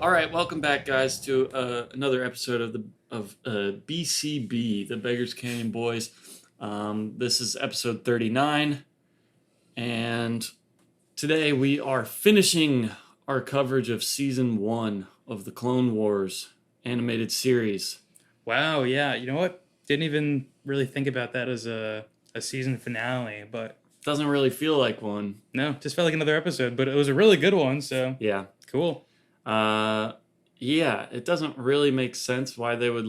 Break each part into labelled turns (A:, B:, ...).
A: All right, welcome back, guys, to another episode of BCB, the Beggars Canyon Boys. This is episode 39, and today we are finishing our coverage of season 1 of the Clone Wars animated series.
B: Wow, yeah. You know what? Didn't even really think about that as a season finale, but
A: Doesn't really feel like one.
B: no, just felt like another episode, but it was a really good one, so
A: Yeah.
B: cool.
A: Yeah, it doesn't really make sense why they would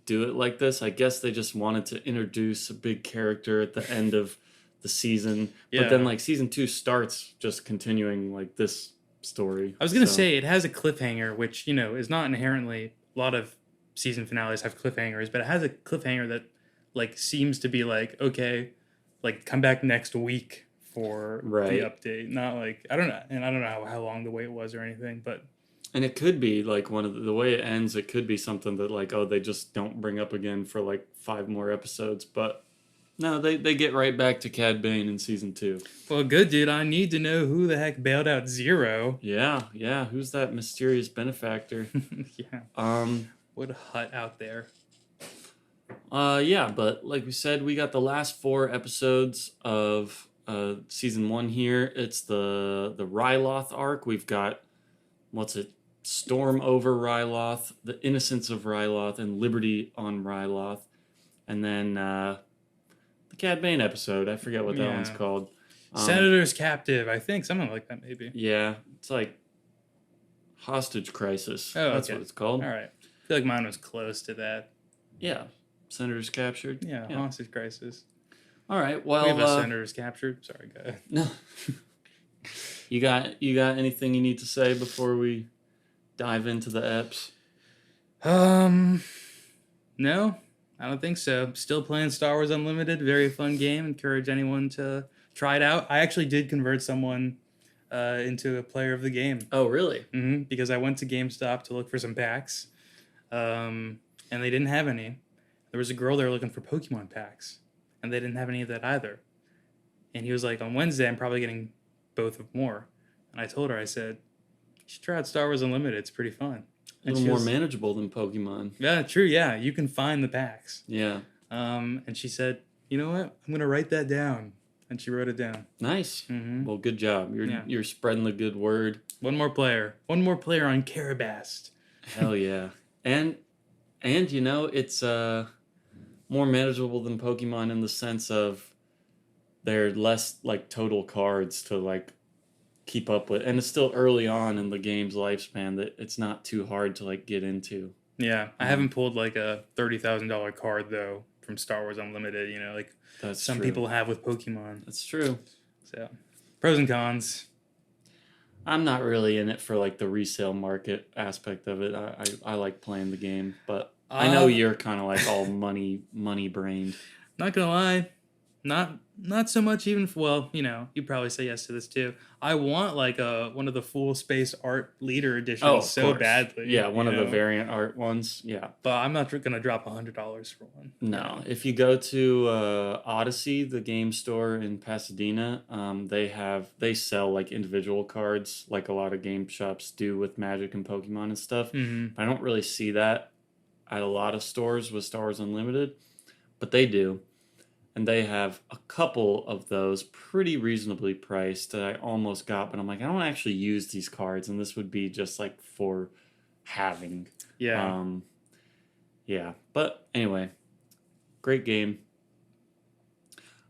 A: do it like this. I guess they just wanted to introduce a big character at the end of the season,
B: Yeah.
A: but then season 2 starts just continuing this story.
B: I was going to say it has a cliffhanger, which, is not inherently a lot of season finales have cliffhangers, but it has a cliffhanger that seems to be okay, come back next week for the update. Not I don't know, and I don't know how long the wait was or anything, but
A: and it could be one of the way it ends. It could be something that they just don't bring up again for 5 more episodes, but no, they get right back to Cad Bane in season 2.
B: Well, good, dude. I need to know who the heck bailed out Zero.
A: Yeah. Who's that mysterious benefactor?
B: Yeah. What a hut out there.
A: Yeah, but like we said, we got the last 4 episodes of season 1 here. It's the Ryloth arc. We've got, Storm over Ryloth, the Innocence of Ryloth, and Liberty on Ryloth. And then the Cad Bane episode. I forget what that one's called.
B: Senator's Captive, I think. Something like that, maybe.
A: Yeah, it's Hostage Crisis.
B: Oh,
A: that's what it's called.
B: All right. I feel like mine was close to that.
A: Yeah. Senators Captured.
B: Yeah. Hostage Crisis.
A: All right, well...
B: We have Senators Captured. Sorry, go ahead.
A: No. You got anything you need to say before we dive into the eps?
B: No, I don't think so. Still playing Star Wars Unlimited. Very fun game. Encourage anyone to try it out. I actually did convert someone into a player of the game.
A: Oh, really?
B: Mm-hmm, because I went to GameStop to look for some packs, and they didn't have any. There was a girl there looking for Pokemon packs, and they didn't have any of that either. And he was like, on Wednesday, I'm probably getting both of more. And I told her, I said, you should try out Star Wars Unlimited. It's pretty fun.
A: A little more manageable than Pokemon.
B: Yeah, true. Yeah, you can find the packs.
A: Yeah.
B: And she said, you know what? I'm going to write that down. And she wrote it down.
A: Nice.
B: Mm-hmm.
A: Well, good job. You're spreading the good word.
B: One more player on Carabast.
A: Hell yeah. And it's more manageable than Pokemon in the sense of they're less total cards to keep up with, and it's still early on in the game's lifespan that it's not too hard to get into.
B: Yeah, I haven't pulled a $30,000 card though from Star Wars Unlimited.
A: That's
B: some
A: true.
B: people have with Pokemon.
A: That's true.
B: So, pros and cons.
A: I'm not really in it for the resale market aspect of it. I like playing the game, but I know you're kind of all money brained.
B: Not gonna lie, not so much even. You probably say yes to this too. I want one of the full space art leader editions so badly.
A: Yeah, one of the variant art ones. Yeah,
B: but I'm not gonna drop $100 for one.
A: No, if you go to Odyssey, the game store in Pasadena, they sell individual cards like a lot of game shops do with Magic and Pokemon and stuff.
B: Mm-hmm.
A: I don't really see that at a lot of stores with Star Wars Unlimited, but they do. And they have a couple of those pretty reasonably priced that I almost got, but I'm I don't actually use these cards, and this would be just for having.
B: Yeah.
A: Yeah. But anyway, great game.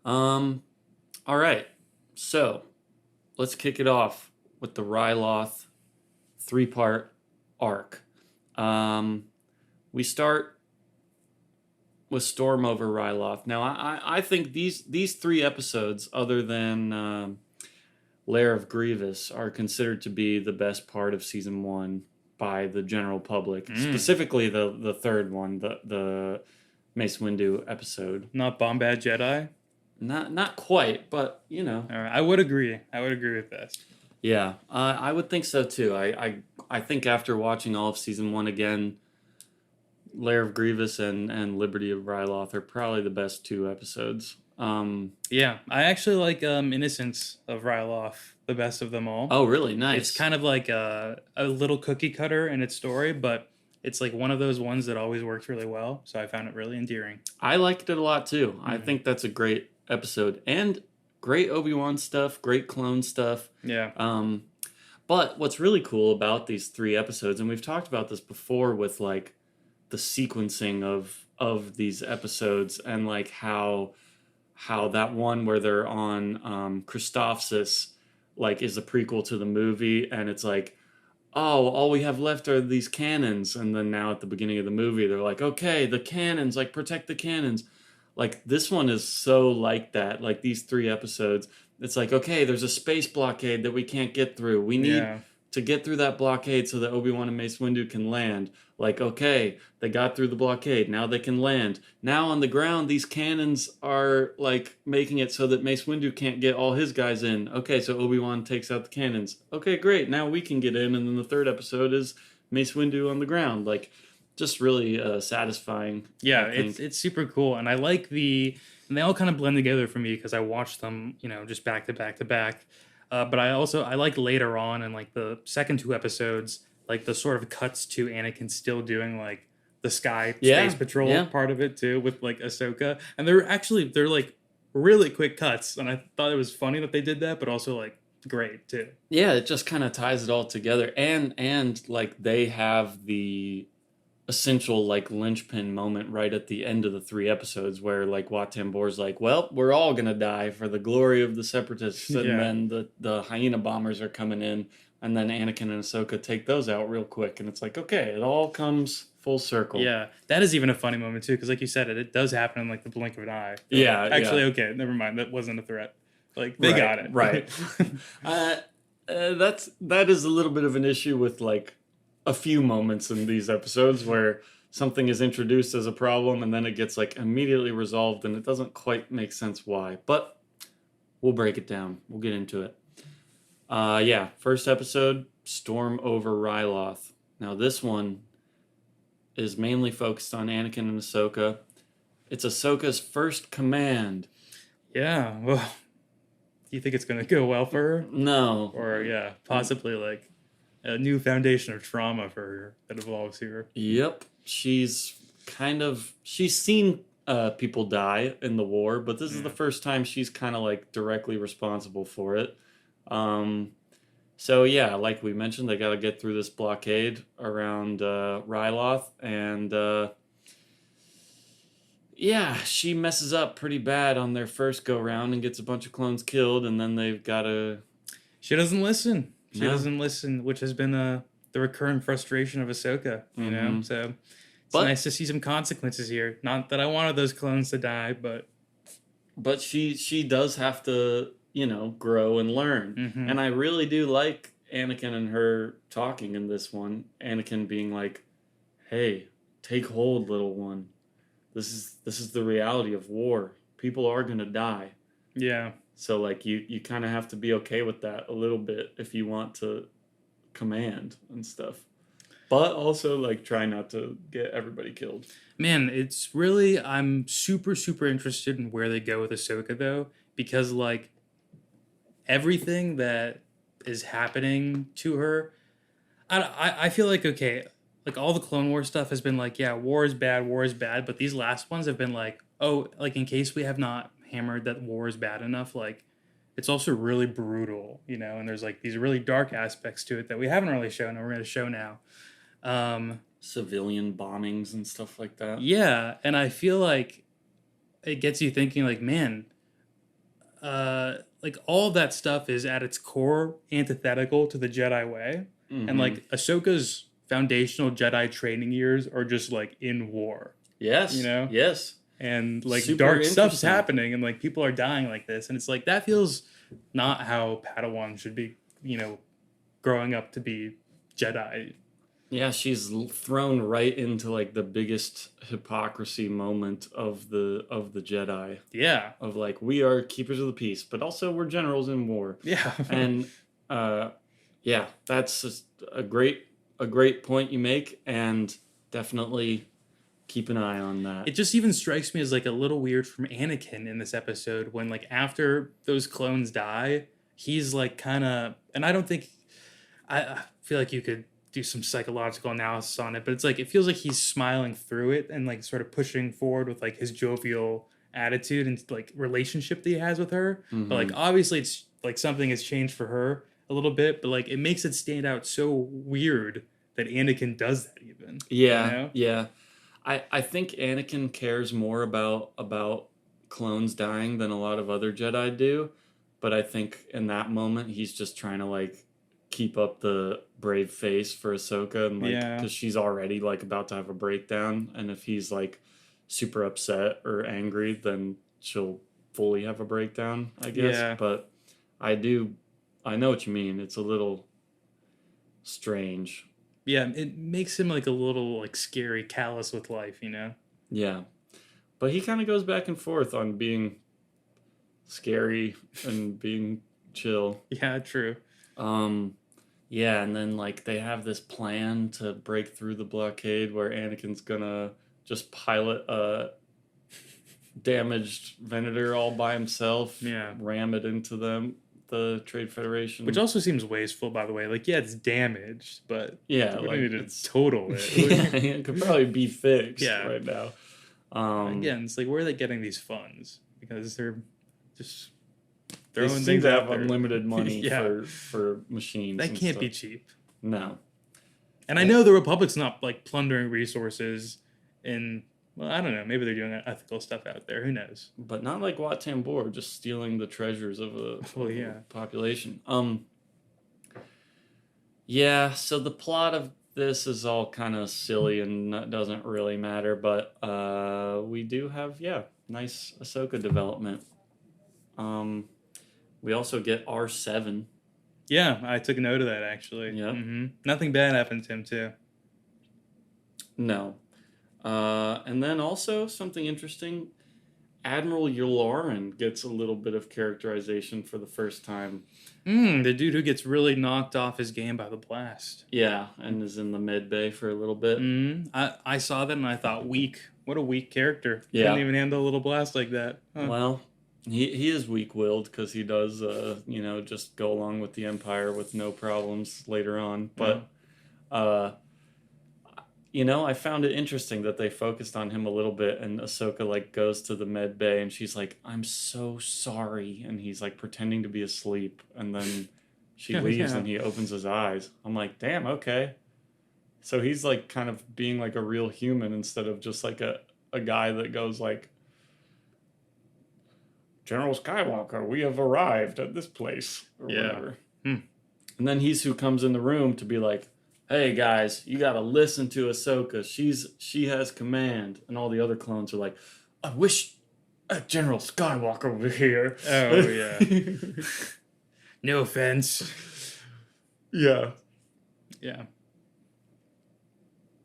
A: All right. So let's kick it off with the Ryloth 3-part arc. We start with Storm over Ryloth. Now, I think these 3 episodes, other than Lair of Grievous, are considered to be the best part of Season 1 by the general public. Specifically, the third one, the Mace Windu episode.
B: Not Bombad Jedi?
A: Not quite, but,
B: All right, I would agree. I would agree with that.
A: Yeah, I would think so, too. I think after watching all of Season 1 again, Lair of Grievous and Liberty of Ryloth are probably the best two episodes.
B: Yeah, I actually like Innocence of Ryloth the best of them all.
A: Oh, really?
B: It's
A: Nice.
B: kind of like a little cookie cutter in its story, but it's like one of those ones that always works really well. So I found it really endearing.
A: I liked it a lot too. I
B: Mhm.
A: think that's a great episode and great Obi-Wan stuff, great clone stuff.
B: Yeah.
A: Um, but what's really cool about these three episodes, and we've talked about this before with like the sequencing of these episodes and like how that one where they're on Christophsis like is a prequel to the movie, and it's like, oh, all we have left are these cannons, and then now at the beginning of the movie they're like, okay, the cannons, like protect the cannons. Like this one is so like that. Like these three episodes, it's like, okay, there's a space blockade that we can't get through. We need
B: Yeah.
A: to get through that blockade so that Obi-Wan and Mace Windu can land. Like, okay, they got through the blockade. Now they can land. Now on the ground, these cannons are like making it so that Mace Windu can't get all his guys in. Okay, so Obi-Wan takes out the cannons. Okay, great. Now we can get in. And then the third episode is Mace Windu on the ground. Like, just really satisfying.
B: Yeah,
A: I think.
B: it's super cool, and I like and they all kind of blend together for me because I watched them, just back to back to back. But I like later on in like the second two episodes, like the sort of cuts to Anakin still doing like the sky
A: Yeah,
B: space patrol
A: yeah.
B: part of it too with like Ahsoka, and they're like really quick cuts, and I thought it was funny that they did that, but also like great too.
A: Yeah, it just kind of ties it all together, and like they have the essential like linchpin moment right at the end of the three episodes where like Wat Tambor's like, well, we're all gonna die for the glory of the Separatists, and
B: Yeah.
A: then the hyena bombers are coming in, and then Anakin and Ahsoka take those out real quick, and it's like, okay, it all comes full circle.
B: Yeah, that is even a funny moment too, because like you said, it does happen in like the blink of an eye. They're
A: Yeah,
B: like, actually, okay, never mind. That wasn't a threat. Like they
A: Right,
B: got it.
A: right. That is a little bit of an issue with like a few moments in these episodes where something is introduced as a problem and then it gets like immediately resolved and it doesn't quite make sense why. But we'll break it down. We'll get into it. Yeah, first episode, Storm over Ryloth. Now this one is mainly focused on Anakin and Ahsoka. It's Ahsoka's first command.
B: Yeah. Well, do you think it's gonna go well for her,
A: No.
B: or yeah, possibly like a new foundation of trauma for her that evolves here?
A: Yep, she's seen people die in the war, but this is the first time she's kind of like directly responsible for it. So yeah, like we mentioned, they got to get through this blockade around Ryloth, and yeah, she messes up pretty bad on their first go round and gets a bunch of clones killed, and then they've got to.
B: She doesn't listen. She
A: No.
B: doesn't listen, which has been the recurrent frustration of Ahsoka. You know,
A: Mhm.
B: so it's
A: But-
B: nice to see some consequences here. Not that I wanted those clones to die, but
A: But she does have to, grow and learn.
B: Mhm.
A: And I really do like Anakin and her talking in this one. Anakin being like, "Hey, take hold, little one. This is the reality of war. People are going to die."
B: yeah.
A: So like you kind of have to be okay with that a little bit if you want to command and stuff. But also like try not to get everybody killed.
B: Man, it's really I'm super super interested in where they go with Ahsoka though, because like everything that is happening to her, I feel like okay, like all the Clone War stuff has been like, yeah, war is bad, but these last ones have been like, oh, like in case we have not hammered that war is bad enough, like it's also really brutal, and there's like these really dark aspects to it that we haven't really shown and we're going to show now.
A: Civilian bombings and stuff like that.
B: Yeah, and I feel like it gets you thinking like, man, like all of that stuff is at its core antithetical to the Jedi way. And like Ahsoka's foundational Jedi training years are just like in war.
A: Yes. Yes.
B: And like
A: Super
B: dark stuff's
A: interesting.
B: happening and like people are dying like this. And it's like that feels not how Padawan should be, growing up to be Jedi.
A: Yeah, she's thrown right into like the biggest hypocrisy moment of the Jedi.
B: Yeah.
A: Of like, we are keepers of the peace, but also we're generals in war.
B: Yeah.
A: And yeah, that's just a great point you make, and definitely keep an eye on that.
B: It just even strikes me as like a little weird from Anakin in this episode when like after those clones die, he's like kind of, and I don't think, I feel like you could do some psychological analysis on it, but it's like it feels like he's smiling through it and like sort of pushing forward with like his jovial attitude and like relationship that he has with her. But like obviously it's like something has changed for her a little bit, but like it makes it stand out so weird that Anakin does that even.
A: Yeah,
B: you know?
A: yeah. I think Anakin cares more about clones dying than a lot of other Jedi do, but I think in that moment he's just trying to like keep up the brave face for Ahsoka and like because she's already like about to have a breakdown, and if he's like super upset or angry, then she'll fully have a breakdown, I guess.
B: Yeah.
A: But I know what you mean. It's a little strange.
B: Yeah, it makes him like a little like scary, callous with life, you know?
A: Yeah. But he kind of goes back and forth on being scary and being chill.
B: Yeah, true.
A: Yeah, and then like they have this plan to break through the blockade where Anakin's gonna just pilot a damaged Venator all by himself, ram it into the Trade Federation.
B: Which also seems wasteful, by the way. Like, yeah, it's damaged, but
A: yeah,
B: we
A: like
B: need to total it.
A: Yeah, it could probably be fixed
B: Yeah.
A: right now.
B: Again, it's like, where are they getting these funds? Because they're just
A: they
B: throwing
A: seem
B: things
A: to
B: out
A: have
B: there.
A: unlimited money
B: Yeah.
A: for machines.
B: That
A: and
B: can't
A: stuff.
B: be cheap.
A: No.
B: And I know the Republic's not like plundering resources in, well, I don't know, maybe they're doing ethical stuff out there. Who knows?
A: But not like Wat Tambor, just stealing the treasures of a population. Yeah, so the plot of this is all kind of silly and doesn't really matter, but we do have, nice Ahsoka development. We also get R7.
B: Yeah, I took note of that, actually.
A: Yep.
B: Nothing bad happened to him, too.
A: No. And then also something interesting, Admiral Yularen gets a little bit of characterization for the first time.
B: The dude who gets really knocked off his game by the blast.
A: Yeah, and is in the med bay for a little bit.
B: I saw that and I thought, weak. What a weak character.
A: Yeah.
B: Couldn't even handle a little blast like that. Huh.
A: Well, he is weak-willed because he does, just go along with the Empire with no problems later on. But, I found it interesting that they focused on him a little bit, and Ahsoka, like, goes to the med bay, and she's like, I'm so sorry, and he's, like, pretending to be asleep, and then she leaves, and he opens his eyes. I'm like, damn, okay. So he's, like, kind of being, like, a real human instead of just, like, a guy that goes, like, General Skywalker, we have arrived at this place, or whatever. And then he's who comes in the room to be like, hey guys, you gotta listen to Ahsoka. She has command. And all the other clones are like, I wish General Skywalker were here.
B: Oh, yeah. No offense.
A: Yeah.
B: Yeah.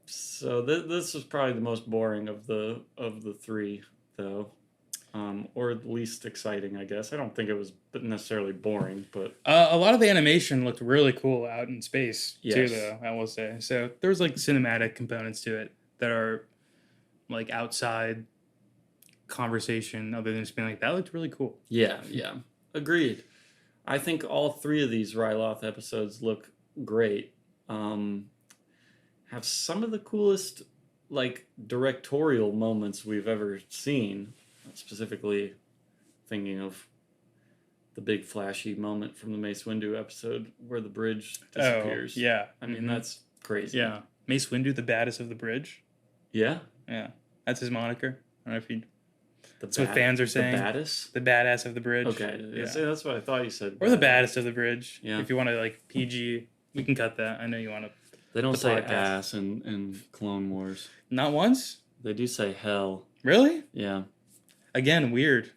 A: So this was probably the most boring of the three, though. Or the least exciting, I guess. I don't think it was necessarily boring, but...
B: a lot of the animation looked really cool out in space,
A: Yes.
B: too, though, I will say. So there was, like, cinematic components to it that are, like, outside conversation, other than just being like, that looked really cool.
A: Yeah. Agreed. I think all three of these Ryloth episodes look great. Have some of the coolest, like, directorial moments we've ever seen. Specifically thinking of the big flashy moment from the Mace Windu episode where the bridge disappears.
B: Oh, yeah.
A: I mean, that's crazy.
B: Yeah. Mace Windu, the baddest of the bridge.
A: Yeah?
B: Yeah. That's his moniker. I don't know if you...
A: That's
B: what fans are saying.
A: The baddest?
B: The badass of the bridge.
A: Okay.
B: Yeah.
A: That's what I thought you said.
B: Or the baddest of the bridge.
A: Yeah.
B: If you want to, like, PG, we can cut that. I know you want to...
A: They don't say ass in Clone Wars.
B: Not once?
A: They do say hell.
B: Really?
A: Yeah.
B: Again, weird.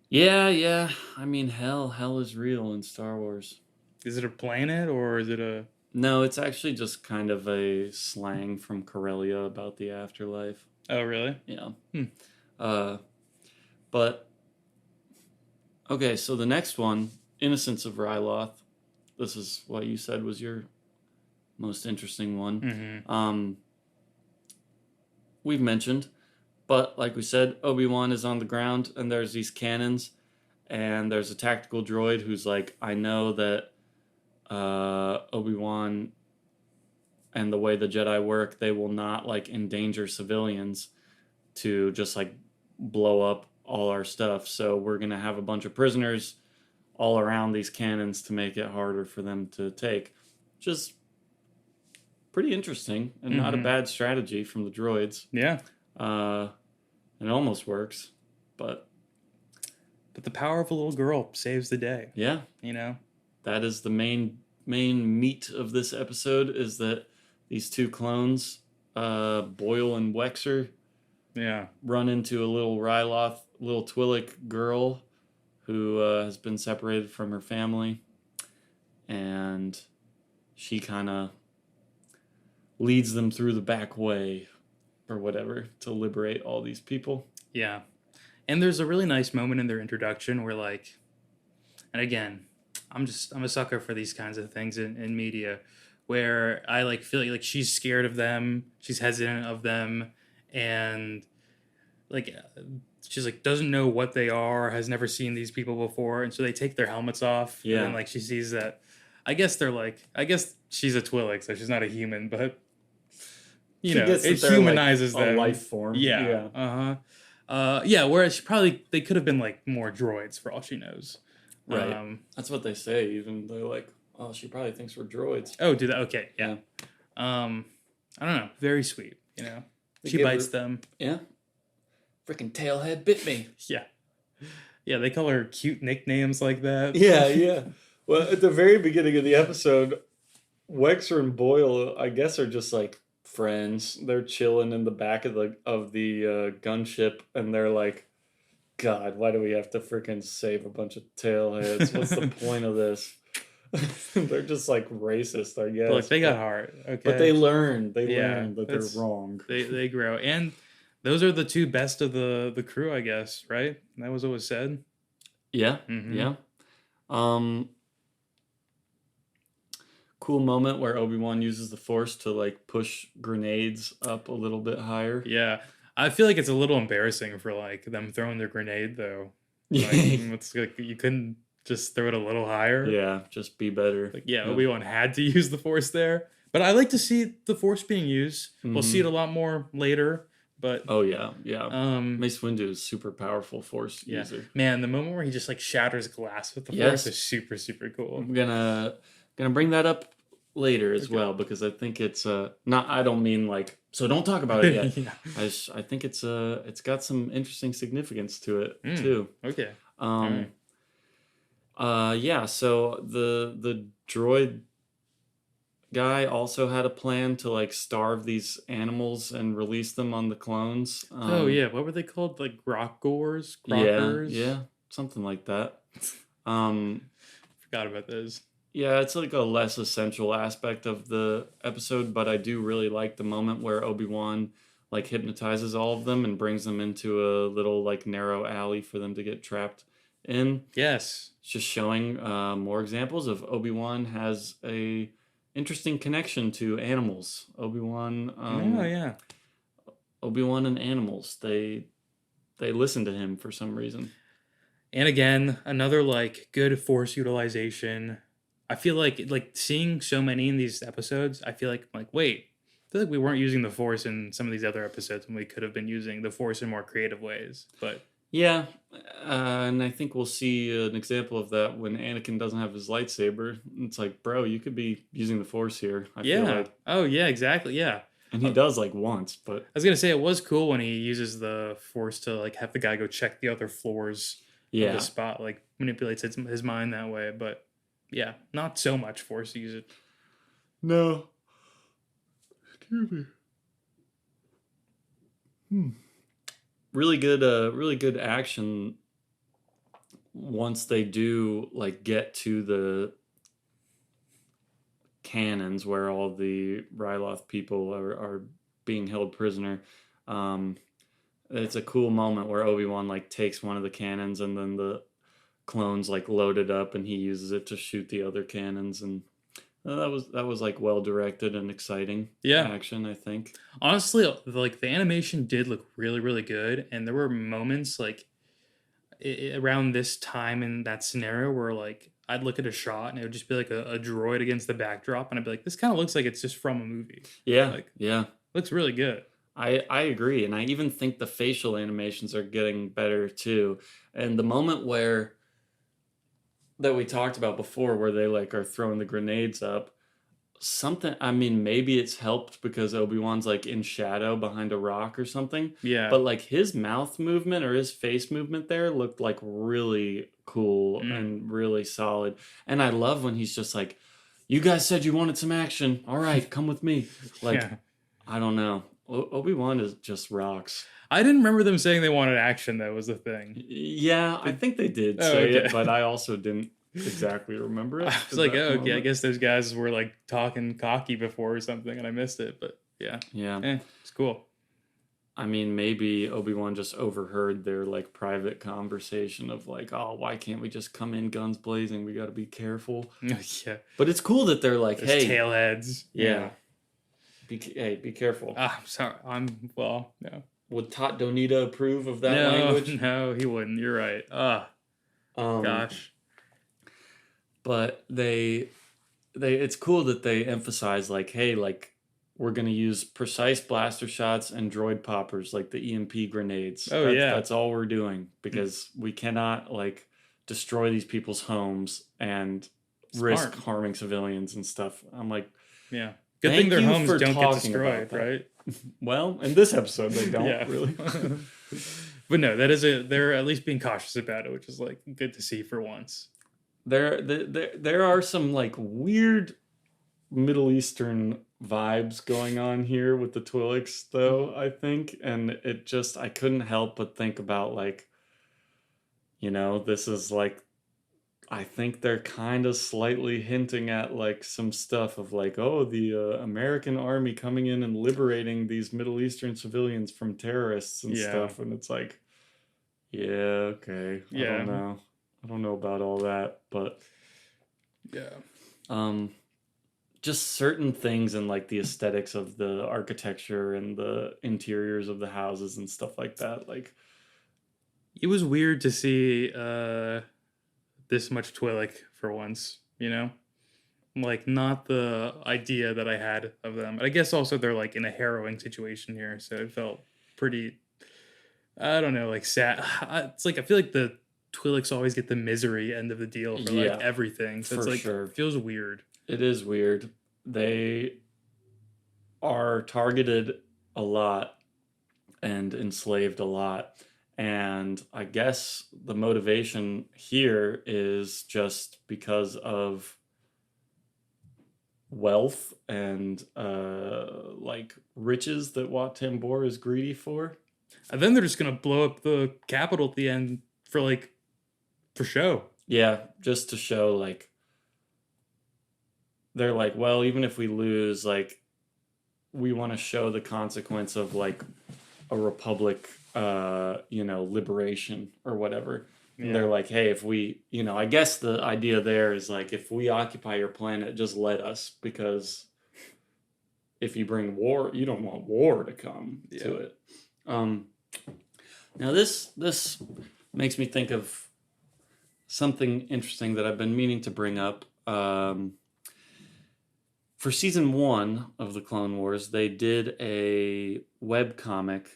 A: Yeah. I mean, hell is real in Star Wars.
B: Is it a planet or is it a...
A: No, it's actually just kind of a slang from Corellia about the afterlife.
B: Oh, really?
A: Yeah. But, okay, so the next one, Innocence of Ryloth. This is what you said was your most interesting one. we've mentioned. But like we said, Obi-Wan is on the ground, and there's these cannons, and there's a tactical droid who's like, I know that Obi-Wan and the way the Jedi work, they will not like endanger civilians to just like blow up all our stuff. So we're gonna have a bunch of prisoners all around these cannons to make it harder for them to take. Just pretty interesting and not a bad strategy from the droids.
B: Yeah.
A: It almost works, but
B: the power of a little girl saves the day.
A: Yeah, that is the main meat of this episode. Is that these two clones, Boyle and Wexer, run into a little Ryloth, little Twi'lek girl who has been separated from her family, and she kind of leads them through the back way or whatever to liberate all these people.
B: Yeah. And there's a really nice moment in their introduction where like, and again, I'm a sucker for these kinds of things in media where I like feel like she's scared of them, she's hesitant of them, and like she's like doesn't know what they are, has never seen these people before, and so they take their helmets off.
A: Yeah.
B: And then like she sees that I guess she's a Twi'lek, so she's not a human, but it humanizes
A: like
B: them.
A: A life form.
B: Yeah. Whereas they could have been like more droids for all she knows.
A: Right. That's what they say. Even they're like, oh, she probably thinks we're droids.
B: Oh, do that? Okay, yeah. I don't know. Very sweet. She bites them.
A: Yeah. Freaking tailhead bit me.
B: Yeah. Yeah, they call her cute nicknames like that.
A: Yeah. Well, at the very beginning of the episode, Wexer and Boyle, I guess, are just like friends. They're chilling in the back of the gunship, and they're like, God, why do we have to freaking save a bunch of tailheads? What's the point of this? They're just like racist, I guess.
B: Look, they got heart, okay?
A: But they learn. They learn that they're wrong.
B: They grow. And those are the two best of the crew, I guess, right? That was what was said.
A: Yeah, yeah. Cool moment where Obi-Wan uses the Force to like push grenades up a little bit higher.
B: Yeah. I feel like it's a little embarrassing for like them throwing their grenade though. Like, it's like you couldn't just throw it a little higher.
A: Yeah, just be better.
B: Like, Obi-Wan had to use the Force there. But I like to see the Force being used. We'll see it a lot more later. But
A: Mace Windu is super powerful Force user.
B: Man, the moment where he just like shatters glass with the Force is super, super cool.
A: I'm gonna bring that up later as well, because I think it's not. I don't mean like, so don't talk about it yet. I think it's got some interesting significance to it too.
B: Okay.
A: So the droid guy also had a plan to like starve these animals and release them on the clones.
B: What were they called? Like Grockers?
A: Yeah, something like that.
B: Forgot about those.
A: Yeah, it's like a less essential aspect of the episode, but I do really like the moment where Obi-Wan like hypnotizes all of them and brings them into a little like narrow alley for them to get trapped in.
B: Yes.
A: It's just showing more examples of Obi-Wan has a interesting connection to animals. Obi-Wan and animals. They listen to him for some reason.
B: And again, another like good Force utilization. I feel like seeing so many in these episodes, I feel like wait, I feel like we weren't using the Force in some of these other episodes when we could have been using the Force in more creative ways. But
A: yeah, and I think we'll see an example of that when Anakin doesn't have his lightsaber. It's like, bro, you could be using the Force here. I feel like.
B: Oh, yeah, exactly, yeah.
A: And he does like once, but...
B: I was going to say, it was cool when he uses the Force to like have the guy go check the other floors of the spot, like manipulates his mind that way, but... Yeah, not so much Force use it.
A: No. Excuse me. Really good action once they do like get to the cannons where all the Ryloth people are being held prisoner. It's a cool moment where Obi-Wan like takes one of the cannons and then the clones like load it up and he uses it to shoot the other cannons, and That was like well directed and exciting
B: Yeah.
A: action, I think.
B: Honestly, like the animation did look really, really good, and there were moments like around this time in that scenario where like I'd look at a shot and it would just be like a droid against the backdrop, and I'd be like, this kind of looks like it's just from a movie.
A: Yeah,
B: Like,
A: yeah.
B: looks really good.
A: I agree, and I even think the facial animations are getting better too. And the moment where that we talked about before, where they like are throwing the grenades up, something. I mean, maybe it's helped because Obi-Wan's like in shadow behind a rock or something.
B: Yeah.
A: But like his mouth movement or his face movement there looked like really cool and really solid. And I love when he's just like, "You guys said you wanted some action. All right, come with me." Like,
B: Yeah.
A: I don't know. Obi-Wan is just rocks.
B: I didn't remember them saying they wanted action. That was the thing.
A: Yeah, I think they did
B: Oh,
A: say
B: okay.
A: it, but I also didn't exactly remember it.
B: I
A: at
B: was like,
A: that
B: oh, okay, I
A: moment.
B: guess those guys were like talking cocky before or something, and I missed it. But yeah,
A: Yeah.
B: it's cool.
A: I mean, maybe Obi-Wan just overheard their like private conversation of like, oh, why can't we just come in guns blazing? We got to be careful.
B: Yeah,
A: But it's cool that they're like,
B: those
A: hey,
B: tailheads.
A: yeah, be careful.
B: Ah, I'm sorry. No.
A: Would Tot Donita approve of that
B: No,
A: language?
B: no, he wouldn't. You're right. Ah, gosh.
A: But it's cool that they emphasize like, hey, like we're gonna use precise blaster shots and droid poppers like the EMP grenades.
B: Oh, yeah.
A: That's all we're doing because we cannot like destroy these people's homes and risk
B: Smart.
A: harming civilians and stuff. I'm like,
B: Yeah. Good
A: Thank
B: thing their
A: you
B: homes
A: for
B: don't get
A: talking
B: destroyed,
A: about that.
B: right?
A: well, in this episode they don't
B: Yeah.
A: really.
B: But no, they're at least being cautious about it, which is like good to see for once.
A: There are some like weird Middle Eastern vibes going on here with the Twi'leks, though, I think. And it just, I couldn't help but think about, like, this is like, I think they're kind of slightly hinting at, like, some stuff of, like, oh, the American army coming in and liberating these Middle Eastern civilians from terrorists and
B: Yeah.
A: stuff. And it's like, yeah, okay. I
B: Yeah.
A: don't know. I don't know about all that, but
B: Yeah.
A: just certain things in like the aesthetics of the architecture and the interiors of the houses and stuff like that. Like,
B: It was weird to see this much Twi'lek for once, Like, not the idea that I had of them. I guess also they're like in a harrowing situation here, so it felt pretty, I don't know, like sad. It's like I feel like the Twi'leks always get the misery end of the deal for
A: Yeah,
B: like everything. So it's
A: for
B: like
A: sure.
B: it feels weird.
A: It is weird. They are targeted a lot and enslaved a lot. And I guess the motivation here is just because of wealth and like riches that Wat Tambor is greedy for.
B: And then they're just gonna blow up the capital at the end for show.
A: Yeah, just to show like they're like, well, even if we lose, like we want to show the consequence of like a republic liberation or whatever.
B: Yeah.
A: And they're like, hey, if we, I guess the idea there is like, if we occupy your planet, just let us, because if you bring war, you don't want war to come to it. Now this makes me think of something interesting that I've been meaning to bring up. For season 1 of the Clone Wars, they did a webcomic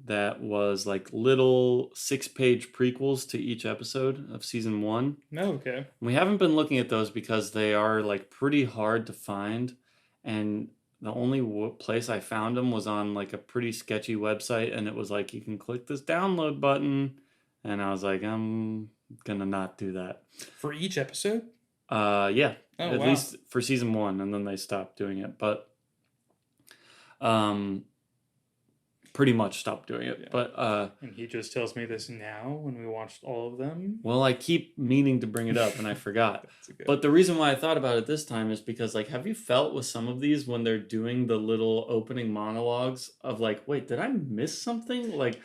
A: that was like little 6-page prequels to each episode of season 1.
B: No, okay.
A: We haven't been looking at those because they are like pretty hard to find, and the only place I found them was on like a pretty sketchy website, and it was like, you can click this download button, and I was like, I'm gonna not do that.
B: For each episode?
A: Yeah.
B: Oh,
A: at
B: wow.
A: least for season 1, and then they stopped doing it. But pretty much stopped doing it.
B: Yeah.
A: But
B: And he just tells me this now when we watched all of them.
A: well, I keep meaning to bring it up and I forgot. But the reason why I thought about it this time is because, like, have you felt with some of these when they're doing the little opening monologues of like, wait, did I miss something? Like,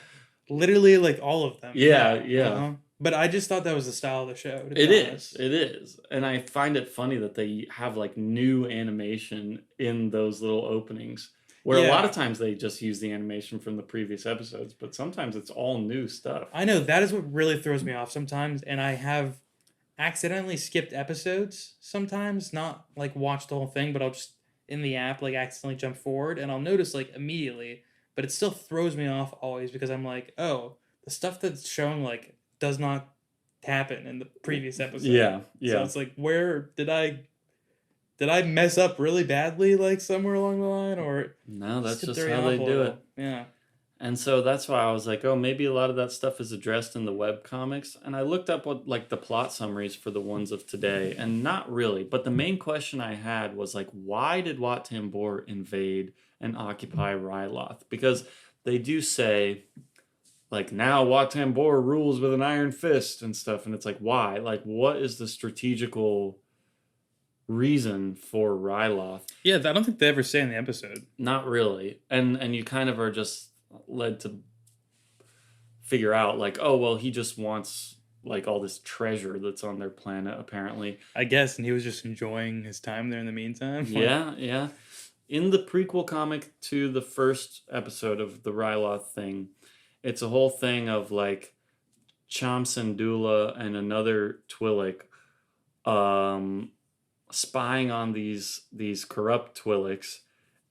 B: literally like all of them.
A: Yeah.
B: Uh-huh. But I just thought that was the style of the show. To be
A: It is.
B: honest.
A: It is. And I find it funny that they have like new animation in those little openings. Where a lot of
B: Yeah,
A: times they just use the animation from the previous episodes, but sometimes it's all new stuff.
B: I know that is what really throws me off sometimes, and I have accidentally skipped episodes sometimes, not like watch the whole thing, but I'll just in the app like accidentally jump forward, and I'll notice like immediately, but it still throws me off always because I'm like, oh, the stuff that's showing like does not happen in the previous episode.
A: Yeah,
B: So
A: yeah.
B: it's like, where did I mess up really badly like somewhere along the line, or
A: No, that's
B: could
A: just
B: throw you
A: how
B: off
A: they
B: a
A: do
B: little?
A: it.
B: Yeah.
A: And so that's why I was like, oh, maybe a lot of that stuff is addressed in the web comics. And I looked up what like the plot summaries for the ones of today, and not really. But the main question I had was like, why did Wat Tambor invade and occupy Ryloth? Because they do say like now Wat Tambor rules with an iron fist and stuff, and it's like why? Like what is the strategical reason for Ryloth?
B: Yeah, I don't think they ever say in the episode.
A: Not really. And you kind of are just led to figure out like, oh well, he just wants like all this treasure that's on their planet apparently.
B: I guess, and he was just enjoying his time there in the meantime.
A: Yeah, yeah. In the prequel comic to the first episode of the Ryloth thing, it's a whole thing of like Cham Syndulla and another Twi'lek spying on these corrupt Twi'leks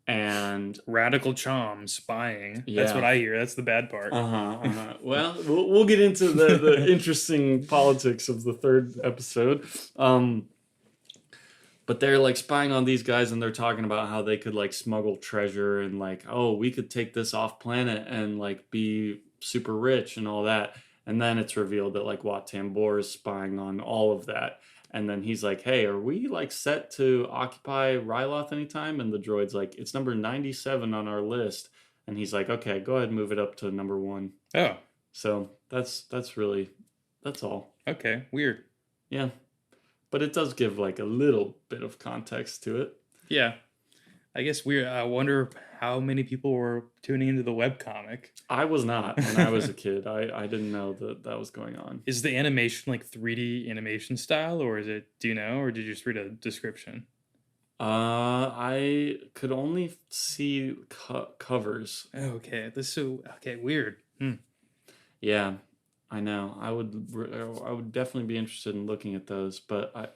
A: and
B: Radical Chom spying.
A: yeah.
B: That's what I hear. That's the bad part.
A: Well, we'll get into the interesting politics of the third episode. But they're like spying on these guys and they're talking about how they could like smuggle treasure and like, oh, we could take this off planet and like be super rich and all that. And then it's revealed that like Wat Tambor is spying on all of that. And then he's like, hey, are we like set to occupy Ryloth anytime? And the droid's like, it's number 97 on our list. And he's like, okay, go ahead and move it up to number 1.
B: Oh,
A: So that's all.
B: okay. Weird.
A: Yeah. But it does give like a little bit of context to it.
B: Yeah. I guess weird. I wonder how many people were tuning into the webcomic.
A: I was not when I was a kid. I didn't know that was going on.
B: Is the animation like 3D animation style, or is it, do you know, or did you just read a description?
A: I could only see covers.
B: Oh, okay. Okay, weird.
A: Yeah, I know. I would definitely be interested in looking at those, but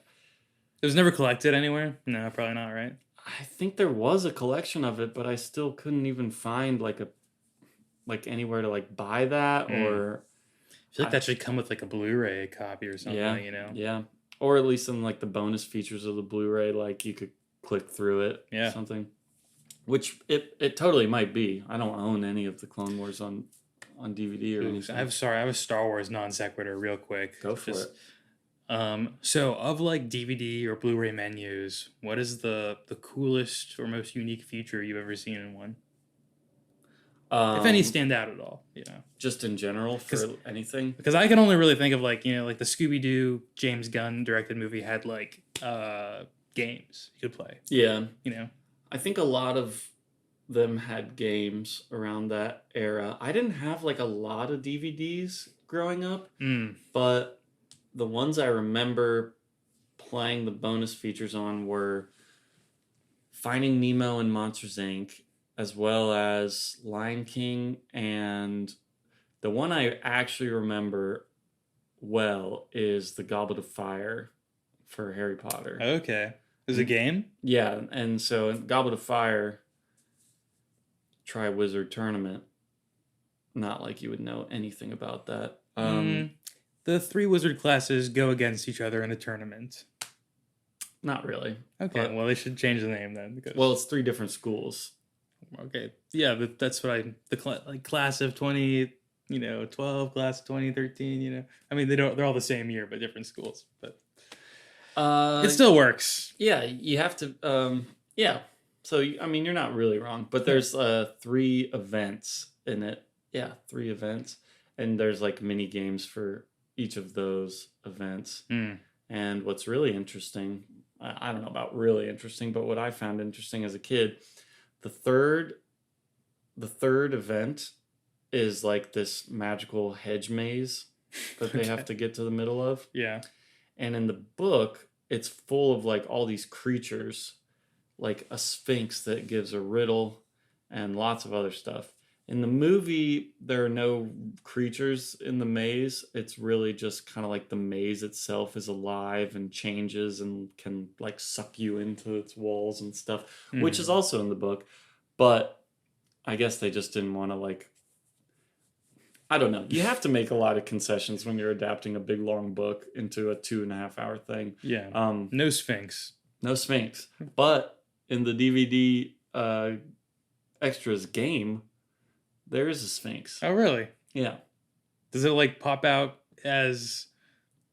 B: It was never collected anywhere? No, probably not, right?
A: I think there was a collection of it, but I still couldn't even find like anywhere to like buy that or
B: I feel like that should come with like a Blu-ray copy or something,
A: yeah,
B: you know?
A: yeah, or at least in like the bonus features of the Blu-ray, like you could click through it,
B: Yeah.
A: or something. Which it totally might be. I don't own any of the Clone Wars on DVD or anything.
B: I have a Star Wars non sequitur real quick.
A: Go for it.
B: So of like DVD or Blu-ray menus, what is the coolest or most unique feature you've ever seen in one? If any stand out at all, you know.
A: Just in general for anything.
B: Because I can only really think of like, you know, like the Scooby-Doo James Gunn directed movie had like games you could play.
A: Yeah.
B: You know.
A: I think a lot of them had games around that era. I didn't have like a lot of DVDs growing up, but the ones I remember playing the bonus features on were Finding Nemo and Monsters Inc., as well as Lion King, and the one I actually remember well is The Goblet of Fire for Harry Potter.
B: Okay. Is it a game?
A: Yeah, and so in Goblet of Fire, Tri-Wizard Tournament, not like you would know anything about that.
B: The 3 wizard classes go against each other in a tournament.
A: Not really.
B: Okay, well, they should change the name then. Because...
A: Well, it's 3 different schools.
B: Okay, yeah, but that's what class of 20, 12, class of 2013, I mean, they're all the same year, but different schools. But it still works.
A: Yeah, you have to, yeah. So, I mean, you're not really wrong, but there's 3 events in it. Yeah, 3 events. And there's like mini games for each of those events. And what's really interesting, I don't know about really interesting, but what I found interesting as a kid, the third event is like this magical hedge maze. that they have to get to the middle of.
B: Yeah.
A: And in the book, it's full of like all these creatures, like a sphinx that gives a riddle and lots of other stuff. In the movie, there are no creatures in the maze. It's really just kind of like the maze itself is alive and changes and can like suck you into its walls and stuff, which is also in the book. But I guess they just didn't want to like, I don't know. You have to make a lot of concessions when you're adapting a big long book into a 2.5 hour thing.
B: Yeah. No Sphinx.
A: No Sphinx. But in the DVD extras game, there is a Sphinx.
B: Oh, really?
A: Yeah.
B: Does it like pop out as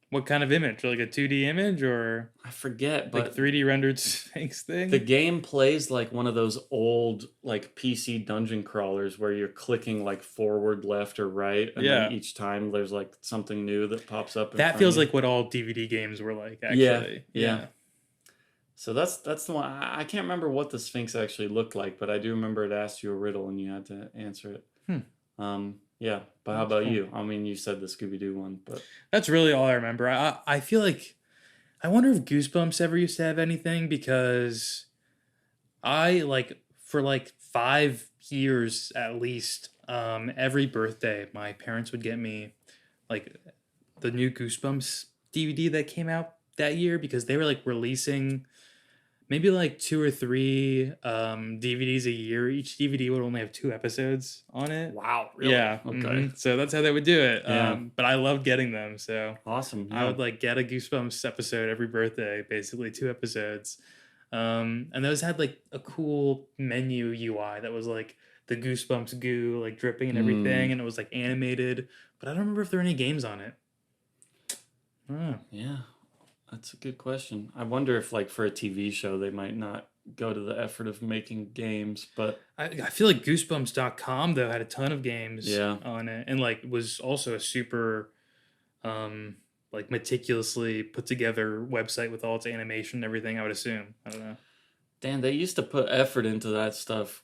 B: what kind of image? Like a 2D image or
A: I forget, but
B: like 3D rendered Sphinx thing?
A: the game plays like one of those old like PC dungeon crawlers where you're clicking like forward, left, or right, and then each time there's like something new that pops up.
B: That feels like what all DVD games were like, actually.
A: Yeah. So that's the one. I can't remember what the Sphinx actually looked like, but I do remember it asked you a riddle and you had to answer it. Yeah, but how about you? I mean, you said the Scooby-Doo one, but
B: that's really all I remember. I feel like I wonder if Goosebumps ever used to have anything, because I like for like 5 years at least, every birthday my parents would get me like the new Goosebumps DVD that came out that year, because they were like releasing maybe like 2 or 3 DVDs a year. Each DVD would only have 2 episodes on it.
A: Wow, really?
B: Yeah.
A: Okay.
B: So that's how they would do it.
A: Yeah.
B: But I loved getting them. So
A: Awesome.
B: I would like get a Goosebumps episode every birthday, basically 2 episodes. And those had like a cool menu UI that was like the Goosebumps goo, like dripping and everything. And it was like animated, but I don't remember if there were any games on it. Oh.
A: Yeah. That's a good question. I wonder if, like, for a TV show, they might not go to the effort of making games, but
B: I feel like Goosebumps.com, though, had a ton of games
A: Yeah.
B: on it, and, like, was also a super, like, meticulously put together website with all its animation and everything, I would assume. I don't know.
A: Dan, they used to put effort into that stuff.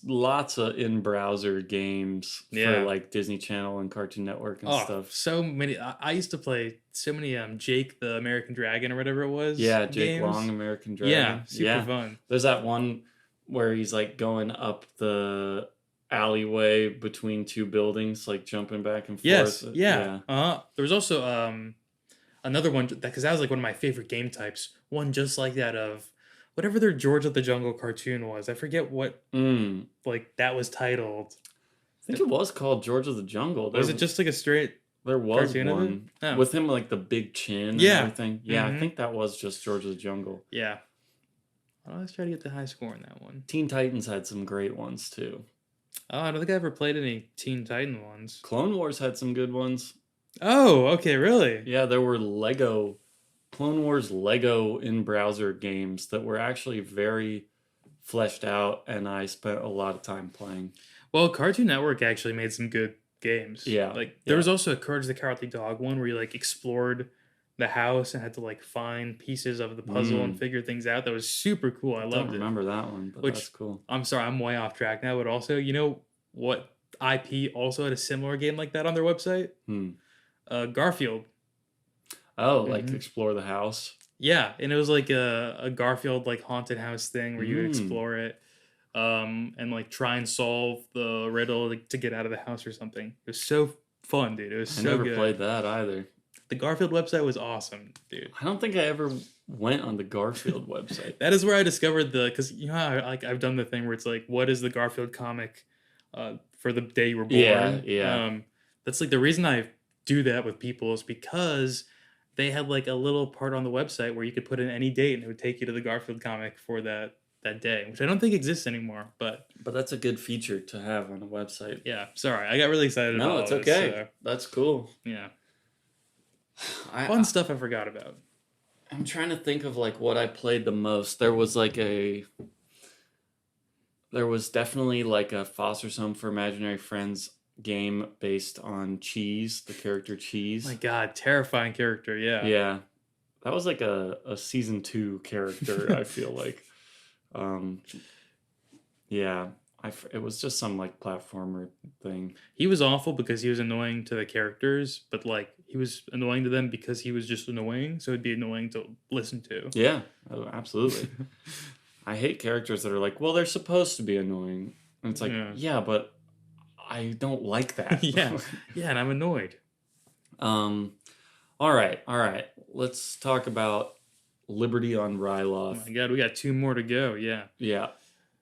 A: Lots of in-browser games for, like, Disney Channel and Cartoon Network and stuff.
B: So many. I used to play so many Jake the American Dragon or whatever it was.
A: Yeah, Jake
B: games.
A: Long, American Dragon.
B: Yeah, super fun.
A: There's that one where he's, like, going up the alleyway between 2 buildings, like, jumping back and forth.
B: Yes, yeah. There was also another one, because that was, like, one of my favorite game types. One just like that of whatever their George of the Jungle cartoon was. I forget what like that was titled.
A: I think it was called George of the Jungle.
B: Was it just like a straight
A: There was
B: cartoon of
A: one
B: it? Oh.
A: with him like the big chin and everything. Yeah, I think that was just George of the Jungle.
B: Yeah. I'll always try to get the high score in that one.
A: Teen Titans had some great ones too.
B: Oh, I don't think I ever played any Teen Titan ones.
A: Clone Wars had some good ones.
B: Oh, okay, really?
A: Yeah, there were Clone Wars Lego in-browser games that were actually very fleshed out, and I spent a lot of time playing.
B: Well, Cartoon Network actually made some good games.
A: Yeah.
B: Like there was also a Courage the Cowardly Dog one where you like explored the house and had to like find pieces of the puzzle and figure things out. That was super cool. I loved it.
A: I don't remember that one, but that's cool.
B: I'm sorry, I'm way off track now, but also, you know what IP also had a similar game like that on their website? Garfield.
A: Oh, like explore the house?
B: Yeah, and it was like a Garfield like haunted house thing where you would explore it and like try and solve the riddle to get out of the house or something. It was so fun, dude. It was so good.
A: I never played that either.
B: The Garfield website was awesome, dude.
A: I don't think I ever went on the Garfield website.
B: That is where I discovered because you know how like I've done the thing where it's like, what is the Garfield comic for the day you were born?
A: Yeah.
B: That's like the reason I do that with people is because they had like a little part on the website where you could put in any date and it would take you to the Garfield comic for that day, which I don't think exists anymore. But
A: that's a good feature to have on a website.
B: Yeah, sorry, I got really excited about it.
A: No, it's okay. So, that's cool.
B: Yeah. Fun stuff I forgot about.
A: I'm trying to think of like what I played the most. There was definitely like a Foster's Home for Imaginary Friends game based on Cheese, the character Cheese.
B: My God, terrifying character, yeah.
A: Yeah. That was like a season 2 character, I feel like. Yeah. It was just some like platformer thing.
B: He was awful because he was annoying to the characters, but like he was annoying to them because he was just annoying, so it'd be annoying to listen to.
A: Yeah, oh, absolutely. I hate characters that are like, well, they're supposed to be annoying. And it's like,
B: Yeah.
A: yeah, but I don't like that.
B: Yeah. Yeah, and I'm annoyed.
A: um, all right. Let's talk about Liberty on
B: Oh
A: Ryloth.
B: my god, we got 2 more to go. Yeah.
A: Yeah,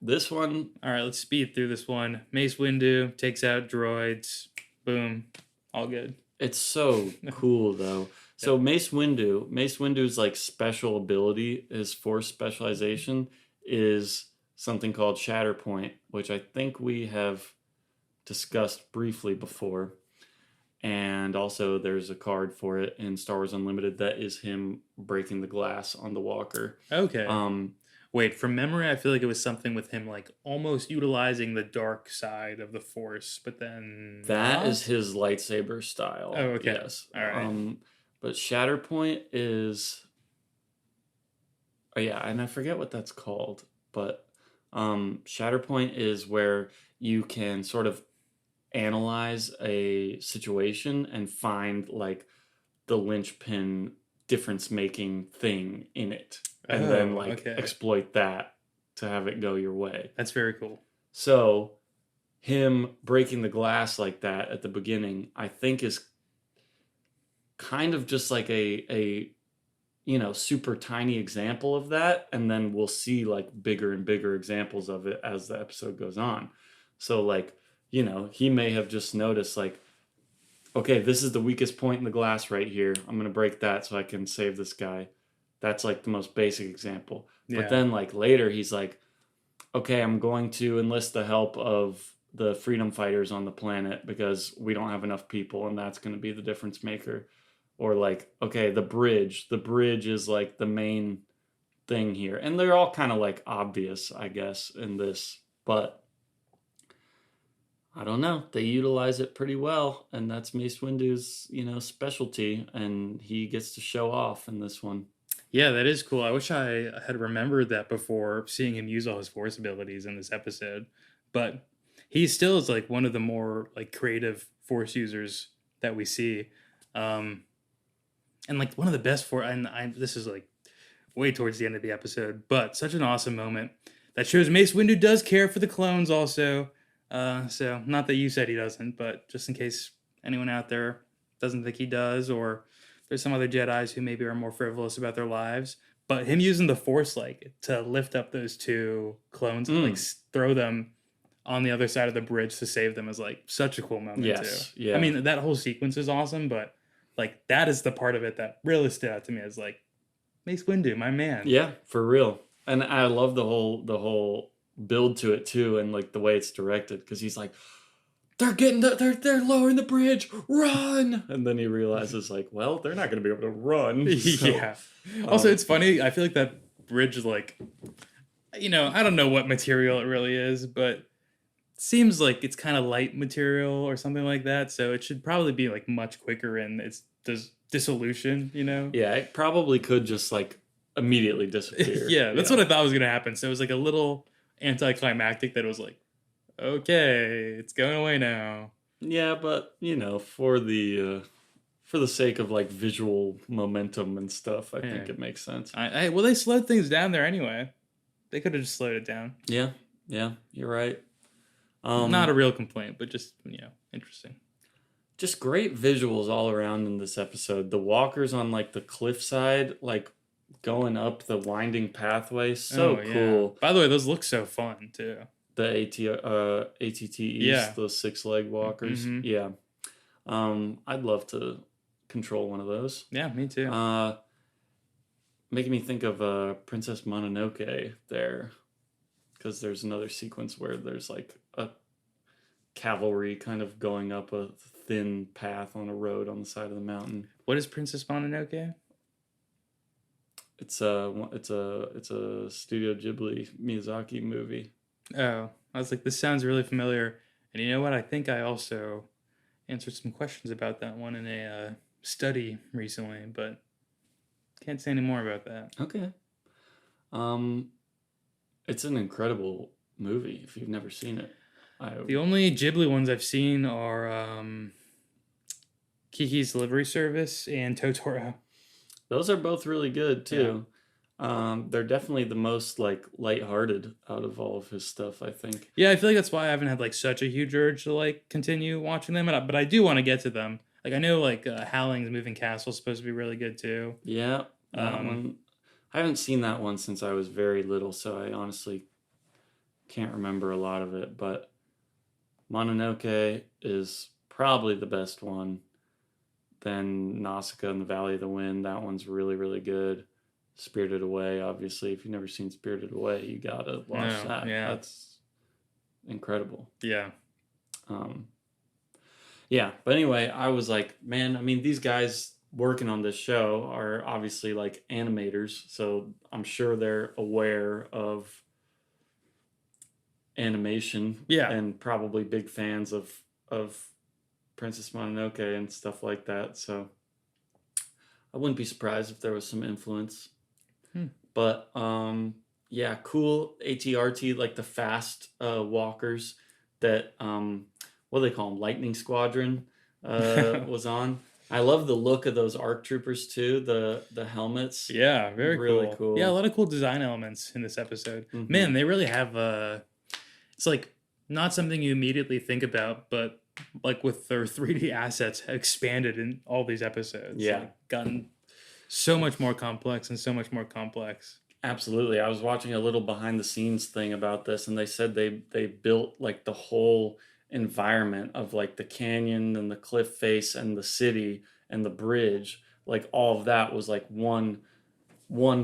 A: this one,
B: All right, let's speed through this one. Mace Windu takes out droids. Boom. All good.
A: it's so cool though. So Mace Windu's like special ability, his force specialization is something called Shatterpoint, which I think we have discussed briefly before. And also there's a card for it in Star Wars Unlimited that is him breaking the glass on the walker.
B: Okay.
A: Um
B: Wait, from memory, I feel like it was something with him like almost utilizing the dark side of the Force, but then
A: that
B: not?
A: is his lightsaber style.
B: Oh, okay.
A: Yes.
B: All right.
A: But Shatterpoint is, oh yeah, and I forget what that's called, but Shatterpoint is where you can sort of analyze a situation and find like the linchpin difference making thing in it, and then like
B: okay.
A: exploit that to have it go your way.
B: That's very cool.
A: So him breaking the glass like that at the beginning, I think is kind of just like a super tiny example of that, and then we'll see like bigger and bigger examples of it as the episode goes on. So like, he may have just noticed like, okay, this is the weakest point in the glass right here. I'm going to break that so I can save this guy. That's like the most basic example.
B: Yeah.
A: But then like later he's like, okay, I'm going to enlist the help of the freedom fighters on the planet because we don't have enough people, and that's going to be the difference maker. Or like, okay, the bridge is like the main thing here. And they're all kind of like obvious, I guess, in this, but I don't know. They utilize it pretty well, and that's Mace Windu's, specialty, and he gets to show off in this one.
B: Yeah, that is cool. I wish I had remembered that before seeing him use all his Force abilities in this episode. But he still is like one of the more like creative Force users that we see. And like one of the best this is like way towards the end of the episode, but such an awesome moment that shows Mace Windu does care for the clones also. So not that you said he doesn't, but just in case anyone out there doesn't think he does, or there's some other Jedis who maybe are more frivolous about their lives, but him using the Force like to lift up those 2 clones and like throw them on the other side of the bridge to save them is like such a cool moment too.
A: Yeah.
B: I mean, that whole sequence is awesome, but like that is the part of it that really stood out to me as like Mace Windu, my man.
A: Yeah, for real. And I love the whole build to it too, and like the way it's directed, because he's like, they're lowering the bridge, run, and then he realizes like, well, they're not going to be able to run. So,
B: yeah. Also, it's funny. I feel like that bridge is like, I don't know what material it really is, but it seems like it's kind of light material or something like that. So it should probably be like much quicker in its dissolution.
A: Yeah, it probably could just like immediately disappear.
B: Yeah, that's what I thought was going to happen. So it was like a little anticlimactic that it was like, okay, it's going away now.
A: Yeah, but for the sake of like visual momentum and stuff, I think it makes sense.
B: Well, they slowed things down there anyway. They could have just slowed it down.
A: Yeah, you're right.
B: Not a real complaint, but just interesting.
A: Just great visuals all around in this episode. The walkers on like the cliffside, like going up the winding pathway, so cool.
B: By the way, those look so fun too.
A: The ATTEs, those 6-leg walkers.
B: Mm-hmm.
A: Yeah. I'd love to control one of those.
B: Yeah, me too.
A: Making me think of Princess Mononoke there, because there's another sequence where there's like a cavalry kind of going up a thin path on a road on the side of the mountain.
B: What is Princess Mononoke?
A: It's a Studio Ghibli Miyazaki movie.
B: Oh, I was like, this sounds really familiar. And you know what? I think I also answered some questions about that one in a study recently, but can't say any more about that.
A: Okay. It's an incredible movie if you've never seen it.
B: The only Ghibli ones I've seen are Kiki's Delivery Service and Totoro.
A: Those are both really good too. They're definitely the most like lighthearted out of all of his stuff, I think.
B: Yeah, I feel like that's why I haven't had like such a huge urge to like continue watching them, but I do want to get to them. Like I know like Howling's Moving Castle is supposed to be really good too.
A: Yeah, that one. I haven't seen that one since I was very little, so I honestly can't remember a lot of it. But Mononoke is probably the best one. Then Nausicaa and the Valley of the Wind. That one's really, really good. Spirited Away, obviously. If you've never seen Spirited Away, you gotta watch that.
B: Yeah.
A: That's incredible.
B: Yeah.
A: Yeah, but anyway, I was like, man, I mean, these guys working on this show are obviously like animators, so I'm sure they're aware of animation.
B: Yeah.
A: And probably big fans of Princess Mononoke and stuff like that. So I wouldn't be surprised if there was some influence. But yeah, cool ATRT, like the fast walkers that what do they call them? Lightning Squadron was on. I love the look of those ARC troopers too. The helmets.
B: Yeah, very
A: really cool.
B: Yeah, a lot of cool design elements in this episode.
A: Mm-hmm.
B: Man, they really have it's like not something you immediately think about, but like with their 3D assets expanded in all these episodes.
A: Yeah.
B: Like, gotten so much more complex and so much more complex.
A: Absolutely. I was watching a little behind the scenes thing about this, and they said they built like the whole environment of like the canyon and the cliff face and the city and the bridge. Like all of that was like one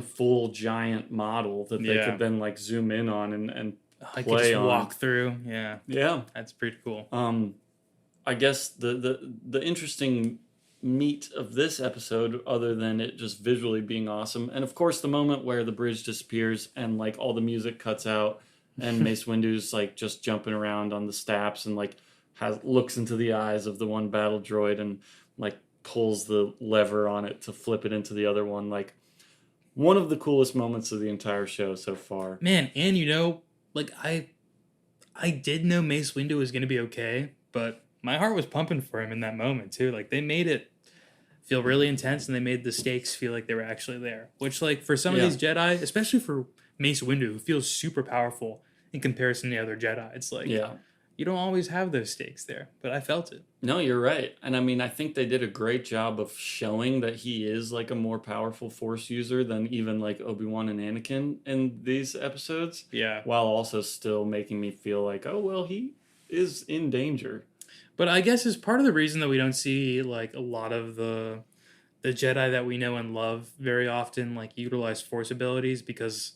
A: full giant model that they could then like zoom in on and
B: I
A: play
B: could just
A: on.
B: walk through. Yeah.
A: Yeah.
B: That's pretty cool.
A: I guess the interesting meat of this episode, other than it just visually being awesome, and of course the moment where the bridge disappears and like all the music cuts out and Mace Windu's like just jumping around on the steps and like looks into the eyes of the one battle droid and like pulls the lever on it to flip it into the other one. Like one of the coolest moments of the entire show so far.
B: Man, and you know, like I did know Mace Windu was going to be okay, but my heart was pumping for him in that moment too. Like they made it feel really intense, and they made the stakes feel like they were actually there. Which, like, for some of these Jedi, especially for Mace Windu, who feels super powerful in comparison to the other Jedi, it's like, you don't always have those stakes there. But I felt it.
A: No, you're right. And I mean, I think they did a great job of showing that he is like a more powerful Force user than even like Obi-Wan and Anakin in these episodes.
B: Yeah.
A: While also still making me feel like, oh, well, he is in danger.
B: But I guess it's part of the reason that we don't see like a lot of the Jedi that we know and love very often like utilize Force abilities, because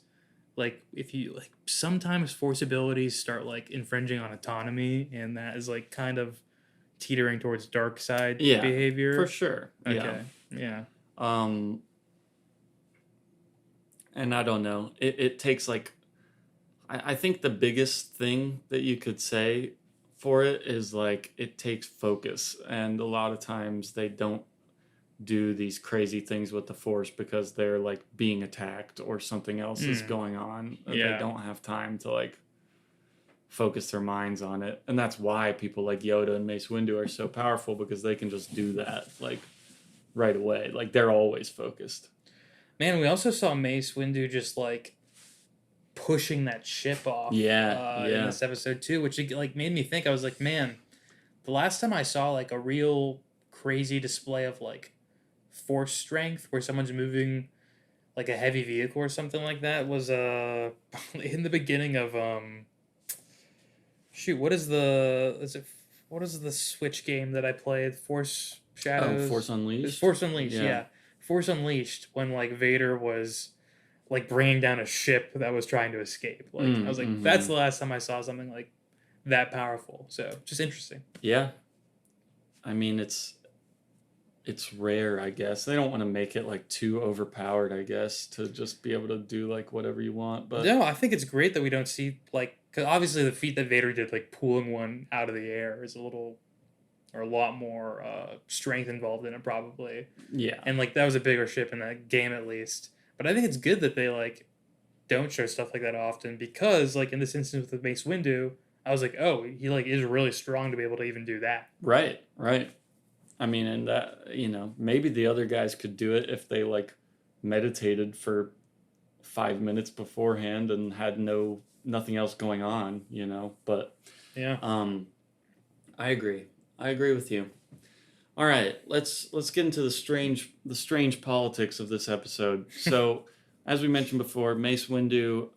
B: like if you like sometimes Force abilities start like infringing on autonomy, and that is like kind of teetering towards dark side behavior.
A: For sure.
B: Okay. Yeah.
A: And I don't know. It takes like I think the biggest thing that you could say for it is like it takes focus, and a lot of times they don't do these crazy things with the Force because they're like being attacked or something else is going on. They don't have time to like focus their minds on it, and that's why people like Yoda and Mace Windu are so powerful, because they can just do that like right away. Like they're always focused.
B: Man, we also saw Mace Windu just like pushing that ship off in this episode too, which like made me think. I was like, man, the last time I saw like a real crazy display of like Force strength where someone's moving like a heavy vehicle or something like that was in the beginning of what is the Switch game that I played? Force Shadows.
A: Force Unleashed.
B: It's Force Unleashed. Yeah. Force Unleashed, when like Vader was like bringing down a ship that was trying to escape. Like I was like, that's the last time I saw something like that powerful. So just interesting.
A: Yeah, I mean it's rare, I guess. They don't want to make it like too overpowered, I guess, to just be able to do like whatever you want. But
B: no, I think it's great that we don't see like, because obviously the feat that Vader did, like pulling one out of the air, is a lot more strength involved in it probably.
A: Yeah,
B: and like that was a bigger ship in that game at least. But I think it's good that they like don't show stuff like that often because, like, in this instance with Mace Windu, I was like, oh, he, like, is really strong to be able to even do that.
A: Right, right. I mean, and that, maybe the other guys could do it if they, like, meditated for 5 minutes beforehand and had nothing else going on, but
B: Yeah.
A: I agree. I agree with you. All right, let's get into the strange politics of this episode. So, as we mentioned before, Mace Windu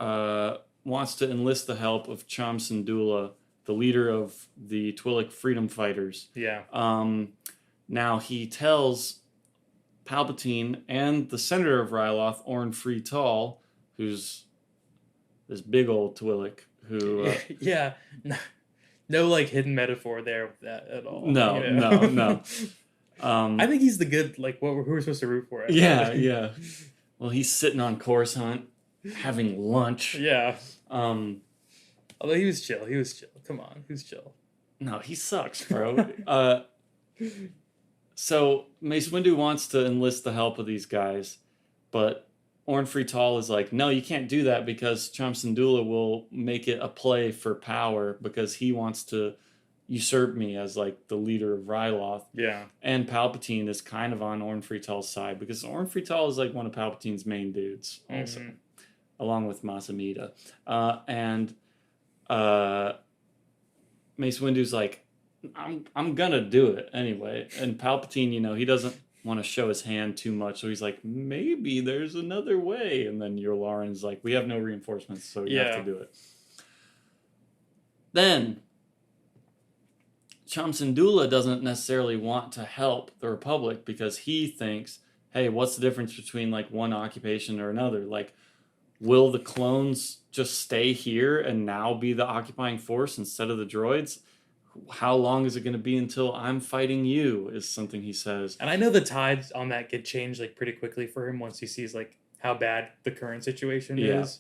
A: wants to enlist the help of Cham Syndulla, the leader of the Twi'lek freedom fighters.
B: Yeah.
A: Now he tells Palpatine and the senator of Ryloth, Orn Free Tall, who's this big old Twi'lek who
B: yeah. No, like, hidden metaphor there with that at all.
A: No, no.
B: I think he's the good, like, who we're supposed to root for.
A: Yeah. Well, he's sitting on Coruscant, having lunch.
B: Yeah.
A: Although
B: he was chill. Come on, he was chill.
A: No, he sucks, bro. So Mace Windu wants to enlist the help of these guys, but Orn Free Tall is like, no, you can't do that because Cham Syndulla will make it a play for power because he wants to usurp me as, like, the leader of Ryloth.
B: Yeah.
A: And Palpatine is kind of on Orn Free Tall's side because Orn Free Tall is, like, one of Palpatine's main dudes also, along with Masamida. And Mace Windu's like, I'm gonna do it anyway. And Palpatine, he doesn't want to show his hand too much, so he's like, maybe there's another way. And then Lauren's like, we have no reinforcements, so you have to do it. Then Cham Syndulla doesn't necessarily want to help the Republic because he thinks, hey, what's the difference between, like, one occupation or another? Like, will the clones just stay here and now be the occupying force instead of the droids? How long is it going to be until I'm fighting you, is something he says.
B: And I know the tides on that get changed, like, pretty quickly for him once he sees, like, how bad the current situation is.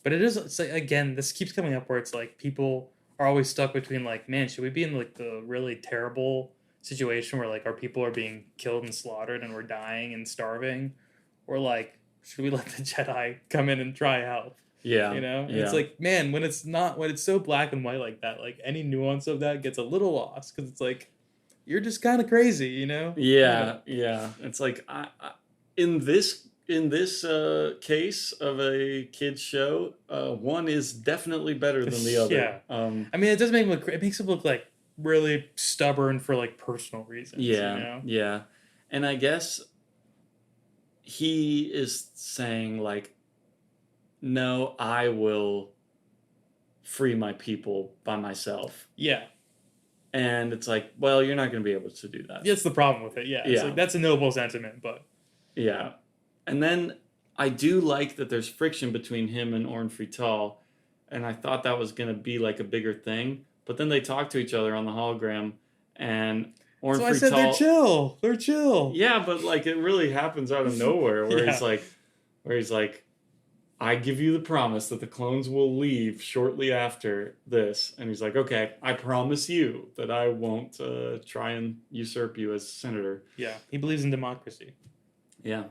B: But it's like, again, this keeps coming up where it's like people are always stuck between, like, man, should we be in, like, the really terrible situation where, like, our people are being killed and slaughtered and we're dying and starving? Or, like, should we let the Jedi come in and try help?
A: Yeah.
B: And it's like, man, when it's so black and white like that, like, any nuance of that gets a little lost because it's like, you're just kind of crazy,
A: Yeah. It's like, in this case of a kid's show, one is definitely better than the other.
B: Yeah. I mean, it does make him look. It makes him look like really stubborn for, like, personal reasons.
A: Yeah. And I guess he is saying, like, no, I will free my people by myself.
B: Yeah.
A: And it's like, well, you're not going to be able to do that.
B: That's the problem with it. Yeah. It's like, that's a noble sentiment, but.
A: Yeah. And then I do like that there's friction between him and Orn Free Tall. And I thought that was going to be, like, a bigger thing. But then they talk to each other on the hologram. And Orn Free Tall.
B: So I said they're chill. They're chill.
A: Yeah, but, like, it really happens out of nowhere where he's like, I give you the promise that the clones will leave shortly after this. And he's like, okay, I promise you that I won't try and usurp you as senator.
B: Yeah, he believes in democracy.
A: Yeah.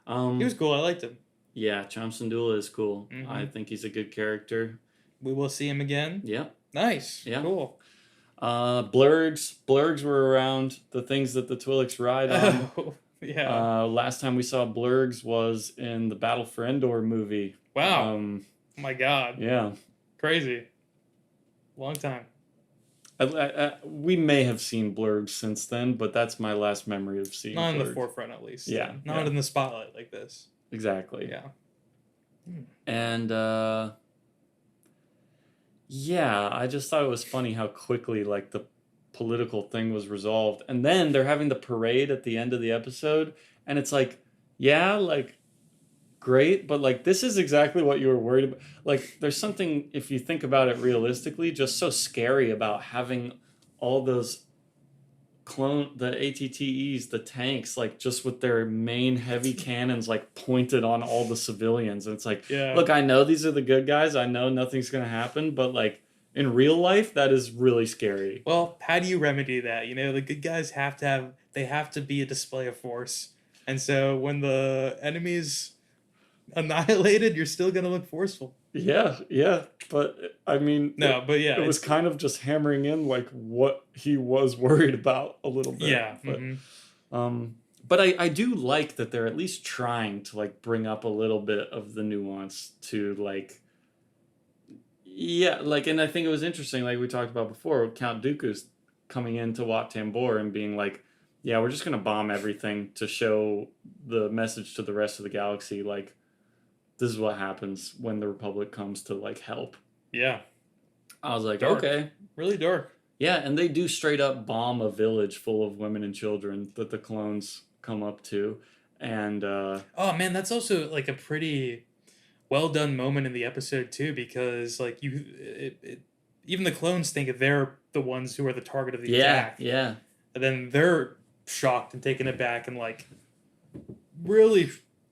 B: He was cool. I liked him.
A: Yeah, Cham Syndulla is cool. Mm-hmm. I think he's a good character.
B: We will see him again.
A: Yeah.
B: Nice.
A: Yeah.
B: Cool.
A: Blurgs were around, the things that the Twi'leks ride on.
B: Oh. Yeah.
A: Last time we saw Blurgs was in the Battle for Endor movie.
B: Wow. Oh my God.
A: Yeah.
B: Crazy. Long time.
A: We may have seen Blurgs since then, but that's my last memory of seeing
B: Not
A: Blurgs.
B: in the forefront, at least.
A: Yeah.
B: Not in the spotlight like this.
A: Exactly.
B: Yeah.
A: And, I just thought it was funny how quickly, like, the political thing was resolved. And then they're having the parade at the end of the episode, and it's like, yeah, like, great, but, like, this is exactly what you were worried about. Like, there's something, if you think about it realistically, just so scary about having all those the ATTEs, the tanks, like, just with their main heavy cannons, like, pointed on all the civilians. And it's like, look, I know these are the good guys, I know nothing's gonna happen, but, like, in real life, that is really scary.
B: Well, how do you remedy that? The good guys have to be a display of force. And so when the enemies annihilated, you're still gonna look forceful.
A: Yeah, but I mean,
B: No, but yeah,
A: it was kind of just hammering in like what he was worried about a little bit.
B: yeah.
A: But
B: Mm-hmm.
A: but I do like that they're at least trying to like bring up a little bit of the nuance to like, yeah, like, and I think it was interesting, like we talked about before, Count Dooku's coming into Wat Tambor and being like, yeah, we're just gonna bomb everything to show the message to the rest of the galaxy, like this is what happens when the Republic comes to like help.
B: Yeah,
A: I was like,
B: dark,
A: okay.
B: really dark.
A: Yeah, and they do straight up bomb a village full of women and children that the clones come up to. And
B: Oh man, that's also like a pretty well done moment in the episode too, because like even the clones think they're the ones who are the target of the attack,
A: yeah.
B: and then they're shocked and taken aback and like really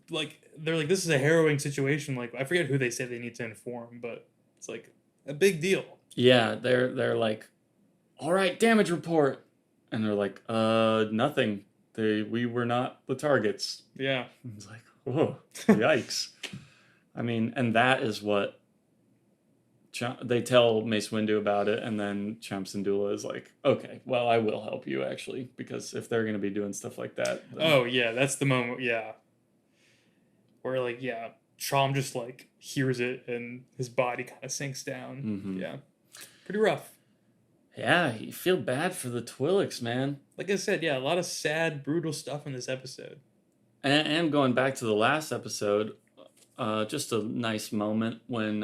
B: like they're like, this is a harrowing situation. Like I forget who they say they need to inform, but it's like a big deal.
A: Yeah, they're like, all right, damage report. And they're like, nothing. We were not the targets.
B: Yeah.
A: It's like, whoa, yikes. I mean, and that is what they tell Mace Windu about it, and then Cham Syndulla is like, okay, well, I will help you, actually, because if they're going to be doing stuff like that... Then...
B: Oh, yeah, that's the moment, yeah. Where, like, yeah, Cham just, like, hears it, and his body kind of sinks down.
A: Mm-hmm.
B: Yeah. Pretty rough.
A: Yeah, you feel bad for the Twi'leks, man.
B: Like I said, yeah, a lot of sad, brutal stuff in this episode.
A: And going back to the last episode, just a nice moment when,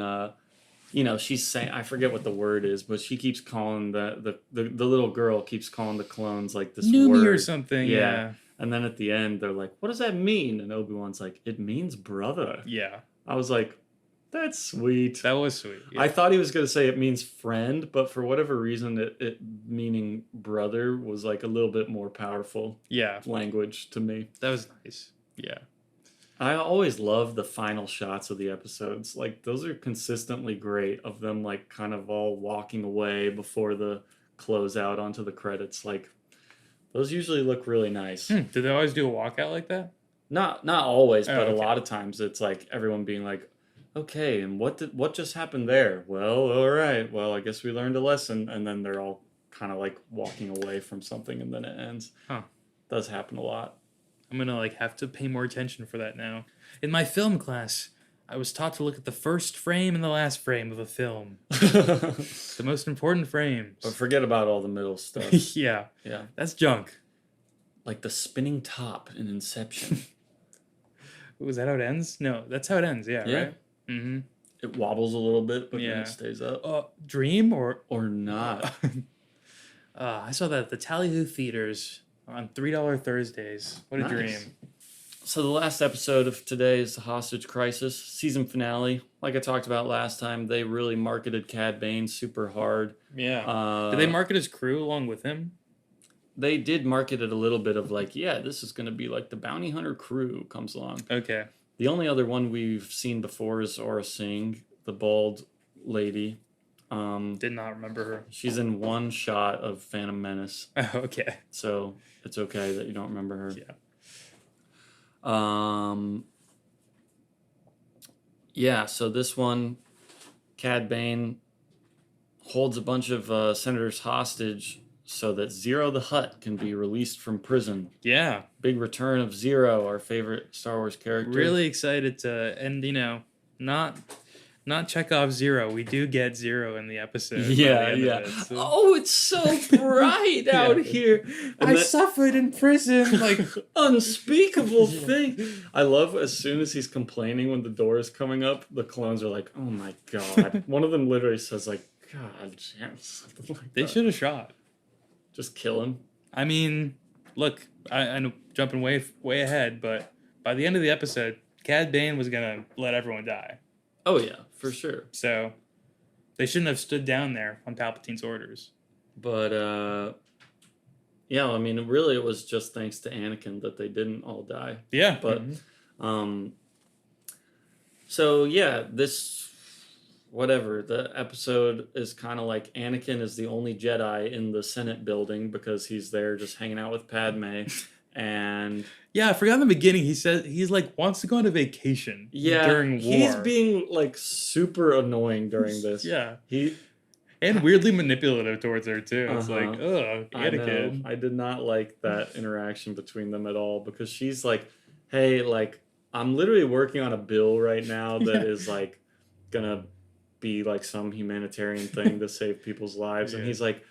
A: you know, she's saying, I forget what the word is, but she keeps calling the little girl keeps calling the clones like this
B: Numi
A: word.
B: or something, yeah.
A: And then at the end, they're like, what does that mean? And Obi-Wan's like, it means brother.
B: Yeah.
A: I was like, that's sweet.
B: That was sweet. Yeah.
A: I thought he was going to say it means friend, but for whatever reason, it meaning brother was like a little bit more powerful language to me.
B: That was nice. Yeah.
A: I always love the final shots of the episodes. Like, those are consistently great of them, like, kind of all walking away before the closeout onto the credits. Like, those usually look really nice.
B: Do they always do a walkout like that?
A: Not always, but
B: okay.
A: A lot of times it's like everyone being like, okay, and what just happened there? Well, all right. Well, I guess we learned a lesson, and then they're all kind of like walking away from something, and then it ends.
B: Huh.
A: Does happen a lot.
B: I'm gonna like have to pay more attention for that now. In my film class, I was taught to look at the first frame and the last frame of a film. The most important frames.
A: But forget about all the middle stuff.
B: Yeah.
A: Yeah.
B: That's junk.
A: Like the spinning top in Inception.
B: Was that how it ends? No, that's how it ends. Yeah. Right. Mm-hmm.
A: It wobbles a little bit, but then it stays up.
B: Dream or
A: not.
B: I saw that at the Tally-Ho theaters on $3 Thursdays. What a dream.
A: So the last episode of today is the Hostage Crisis season finale. Like I talked about last time, they really marketed Cad Bane super hard.
B: Yeah. Did they market his crew along with him?
A: They did market it a little bit of like, yeah, this is going to be like the bounty hunter crew comes along.
B: Okay.
A: The only other one we've seen before is Aura Singh, the bald lady.
B: Did not remember her.
A: She's in one shot of Phantom Menace.
B: Oh, okay.
A: So it's okay that you don't remember her.
B: Yeah.
A: Yeah, so this one, Cad Bane holds a bunch of senators hostage so that Zero the Hutt can be released from prison.
B: Yeah.
A: Big return of Zero, our favorite Star Wars character.
B: Really excited to, and you know, not Chekhov's Zero. We do get Zero in the episode.
A: Yeah. Oh, it's so bright out here.
B: And I suffered in prison. Like,
A: unspeakable thing. I love as soon as he's complaining when the door is coming up, the clones are like, oh my God. One of them literally says like, God damn, something like
B: they should have shot.
A: Just kill him.
B: I mean, look, I know jumping way ahead, but by the end of the episode, Cad Bane was going to let everyone die.
A: Oh, yeah, for sure.
B: So they shouldn't have stood down there on Palpatine's orders.
A: But, yeah, I mean, really it was just thanks to Anakin that they didn't all die.
B: Yeah.
A: But, so, yeah, the episode is kind of like Anakin is the only Jedi in the Senate building because he's there just hanging out with Padme. and
B: Yeah, I forgot in the beginning. He said he's like wants to go on a vacation. During war.
A: He's being like super annoying during this.
B: Yeah,
A: he
B: and weirdly manipulative towards her too. It's like,
A: Uh-huh.
B: ugh,
A: I know.
B: Anakin.
A: I did not like that interaction between them at all because she's like, "Hey, like I'm literally working on a bill right now that
B: Yeah.
A: is like gonna be like some humanitarian thing to save people's lives," and
B: Yeah.
A: he's like,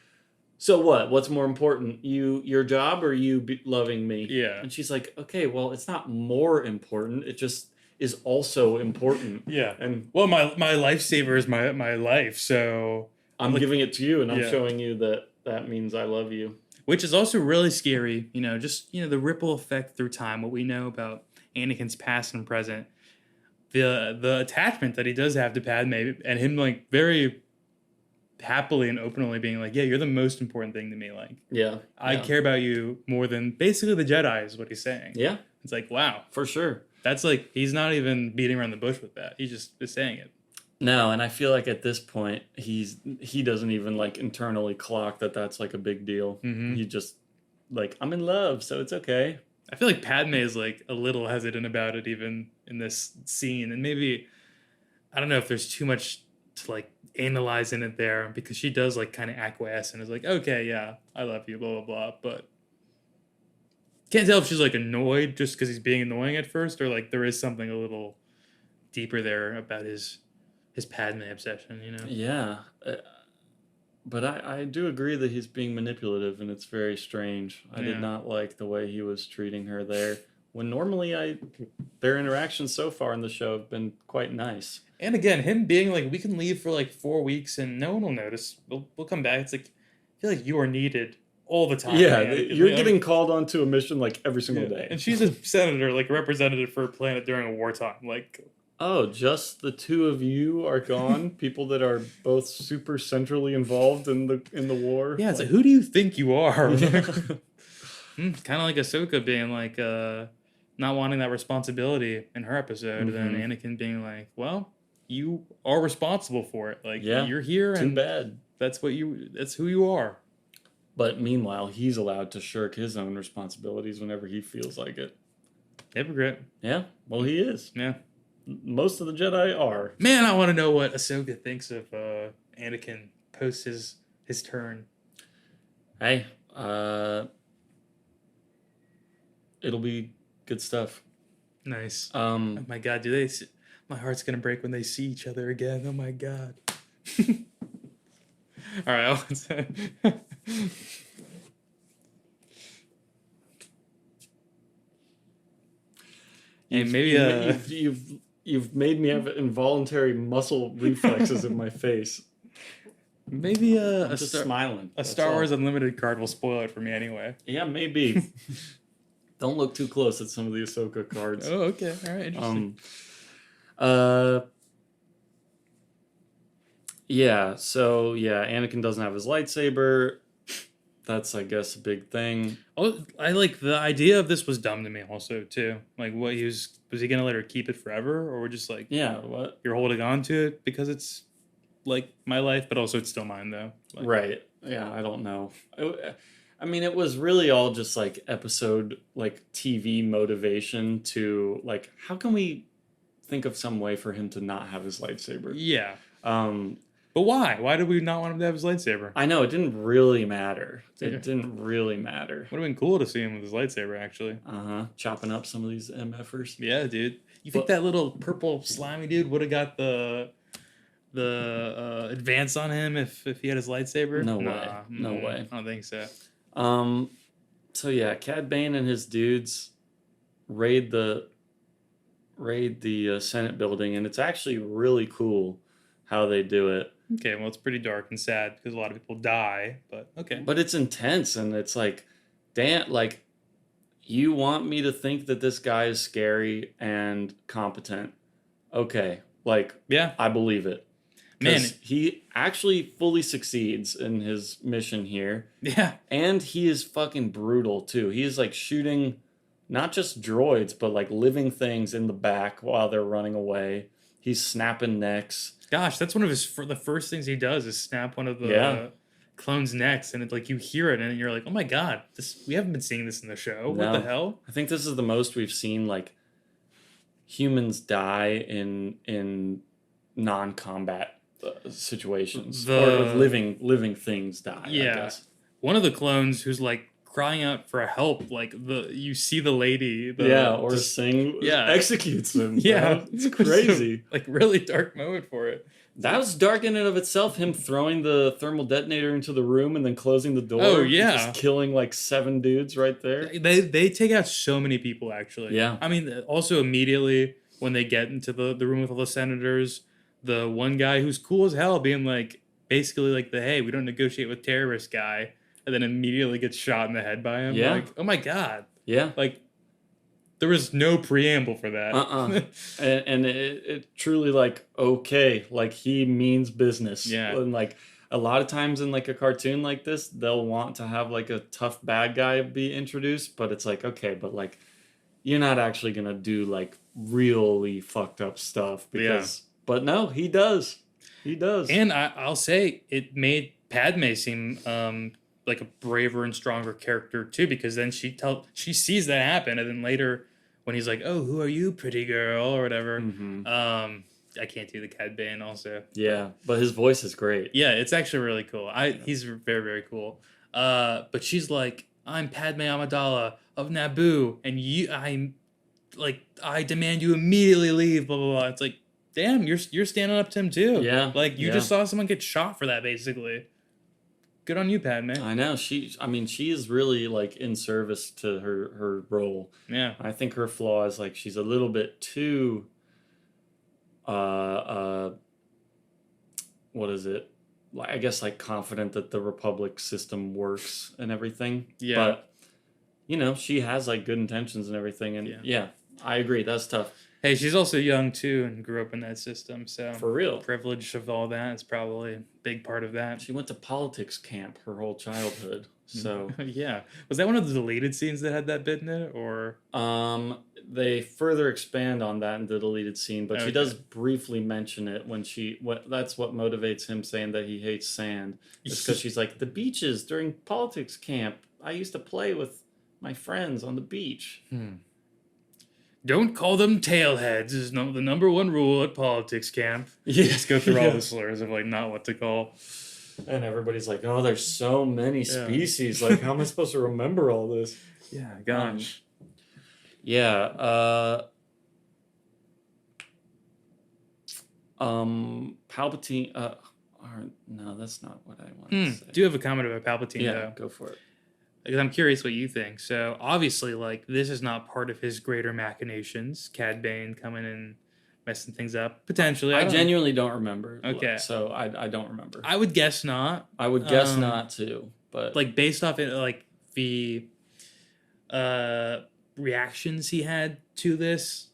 A: "So what? What's more important, your job, or loving me?"
B: Yeah.
A: And she's like, "Okay, well, it's not more important. It just is also important."
B: Yeah.
A: And
B: Well, my lifesaver is my life, so
A: I'm
B: like,
A: giving it to you, and I'm
B: yeah.
A: showing you that that means I love you.
B: Which is also really scary. Just the ripple effect through time. What we know about Anakin's past and present, the attachment that he does have to Padme, and him like very happily and openly being like, yeah, you're the most important thing to me. Like,
A: Yeah.
B: I care about you more than basically the Jedi is what he's saying.
A: Yeah.
B: It's like, wow.
A: For sure.
B: That's like, he's not even beating around the bush with that. He just is saying it.
A: No, and I feel like at this point he doesn't even like internally clock that that's like a big deal.
B: Mm-hmm.
A: He just like, I'm in love, so it's okay.
B: I feel like Padme is like a little hesitant about it even in this scene, and maybe I don't know if there's too much to like analyze in it there, because she does like kind of acquiesce and is like, okay, yeah, I love you, blah blah blah, but can't tell if she's like annoyed just because he's being annoying at first, or like there is something a little deeper there about his Padme obsession,
A: Yeah. But I do agree that he's being manipulative, and it's very strange. I did not like the way he was treating her there, when normally their interactions so far in the show have been quite nice.
B: And again, him being like, we can leave for like 4 weeks and no one will notice. We'll come back. It's like, I feel like you are needed all the time.
A: Yeah,
B: man.
A: you're getting called onto a mission like every single day.
B: And she's a senator, like a representative for a planet during a wartime. Like,
A: oh, just the two of you are gone? People that are both super centrally involved in the war?
B: Yeah, it's like, who do you think you are? Kind of like Ahsoka being like, not wanting that responsibility in her episode, and then Anakin being like, well, you are responsible for it. Like, you're here,
A: too
B: and
A: bad.
B: That's who you are.
A: But meanwhile, he's allowed to shirk his own responsibilities whenever he feels like it.
B: Hypocrite.
A: Yeah, well, he is.
B: Yeah.
A: Most of the Jedi are.
B: Man, I want to know what Ahsoka thinks of Anakin post his turn.
A: Hey, it'll be good stuff.
B: Nice. Oh my God, do they? My heart's gonna break when they see each other again. Oh my God. All right.
A: You've made me have involuntary muscle reflexes in my face.
B: Maybe
A: I'm just smiling.
B: A Star Wars Unlimited card will spoil it for me anyway.
A: Yeah, maybe. Don't look too close at some of the Ahsoka cards.
B: Oh, okay. All right. Interesting.
A: Yeah. So Anakin doesn't have his lightsaber. That's, I guess, a big thing.
B: Oh, I like the idea of this was dumb to me also too. Like, what was he gonna let her keep it forever, or we're just like,
A: what
B: you're holding on to it because it's like my life, but also it's still mine though. Like,
A: right? Yeah, I don't know. I mean, it was really all just like episode, like TV motivation to like, how can we think of some way for him to not have his lightsaber?
B: Yeah. But why? Why did we not want him to have his lightsaber?
A: I know, it didn't really matter. It didn't really matter.
B: Would have been cool to see him with his lightsaber, actually.
A: Chopping up some of these MFers.
B: Yeah, dude. You think that little purple slimy dude would have got the advance on him if he had his lightsaber?
A: No way. No way.
B: I don't think so.
A: So yeah, Cad Bane and his dudes raid the Senate building, and it's actually really cool how they do it.
B: Okay, well, it's pretty dark and sad because a lot of people die, but okay.
A: But it's intense, and it's like, damn, like, you want me to think that this guy is scary and competent. Okay, like,
B: yeah,
A: I believe it.
B: Man,
A: he actually fully succeeds in his mission here.
B: Yeah.
A: And he is fucking brutal, too. He is, like, shooting not just droids, but, like, living things in the back while they're running away. He's snapping necks.
B: Gosh, that's one of the first things he does is snap one of the clone's next, and like you hear it, and you're like, oh my god, we haven't been seeing this in the show.
A: No.
B: What the hell?
A: I think this is the most we've seen like humans die in non-combat situations, or living things die. I guess.
B: One of the clones who's like crying out for help, like you see the lady,
A: Singh executes him.
B: Yeah,
A: bro. It's crazy.
B: Like really dark moment for it.
A: That was dark in and of itself. Him throwing the thermal detonator into the room and then closing the door.
B: Oh yeah,
A: just killing like 7 dudes right there.
B: They take out so many people actually.
A: Yeah,
B: I mean, also immediately when they get into the room with all the senators, the one guy who's cool as hell being like basically like hey, we don't negotiate with terrorists guy, and then immediately gets shot in the head by him.
A: Yeah.
B: Like, oh my god.
A: Yeah.
B: Like, there was no preamble for that.
A: And it truly like, okay, like he means business.
B: Yeah.
A: And like a lot of times in like a cartoon like this, they'll want to have like a tough bad guy be introduced, but it's like, okay, but like you're not actually going to do like really fucked up stuff because, but no, he does. He does.
B: And I'll say it made Padme seem like a braver and stronger character too, because then she sees that happen, and then later when he's like, "Oh, who are you, pretty girl?" or whatever.
A: Mm-hmm.
B: I can't do the Cad Bane also.
A: Yeah, but his voice is great.
B: Yeah, it's actually really cool. He's very, very cool. But she's like, "I'm Padme Amidala of Naboo, and I demand you immediately leave." Blah blah blah. It's like, damn, you're standing up to him too.
A: Yeah,
B: like you just saw someone get shot for that, basically. Good on you, Padme.
A: I know. She is really like in service to her role.
B: Yeah.
A: I think her flaw is like she's a little bit too what is it? I guess like confident that the Republic system works and everything.
B: Yeah.
A: But she has like good intentions and everything, and yeah I agree. That's tough.
B: Hey, she's also young too and grew up in that system, so
A: for real,
B: privilege of all that is probably a big part of that.
A: She went to politics camp her whole childhood, so
B: yeah. Was that one of the deleted scenes that had that bit in it, or
A: they further expand on that in the deleted scene, but she does briefly mention it when that's what motivates him saying that he hates sand. It's because she's like, the beaches during politics camp, I used to play with my friends on the beach.
B: Don't call them tailheads is the number one rule at politics camp.
A: Yeah.
B: Just go through all the slurs of like not what to call.
A: And everybody's like, oh, there's so many species. Like, how am I supposed to remember all this?
B: Yeah, gosh.
A: Palpatine. No, that's not what I want to say.
B: Do you have a comment about Palpatine, though?
A: Yeah, go for it.
B: Because I'm curious what you think. So, obviously, like, this is not part of his greater machinations. Cad Bane coming and messing things up. Potentially.
A: I genuinely don't remember.
B: Okay.
A: So, I don't remember.
B: I would guess not.
A: I would guess not, too. But
B: like, based off it, like, the reactions he had to this.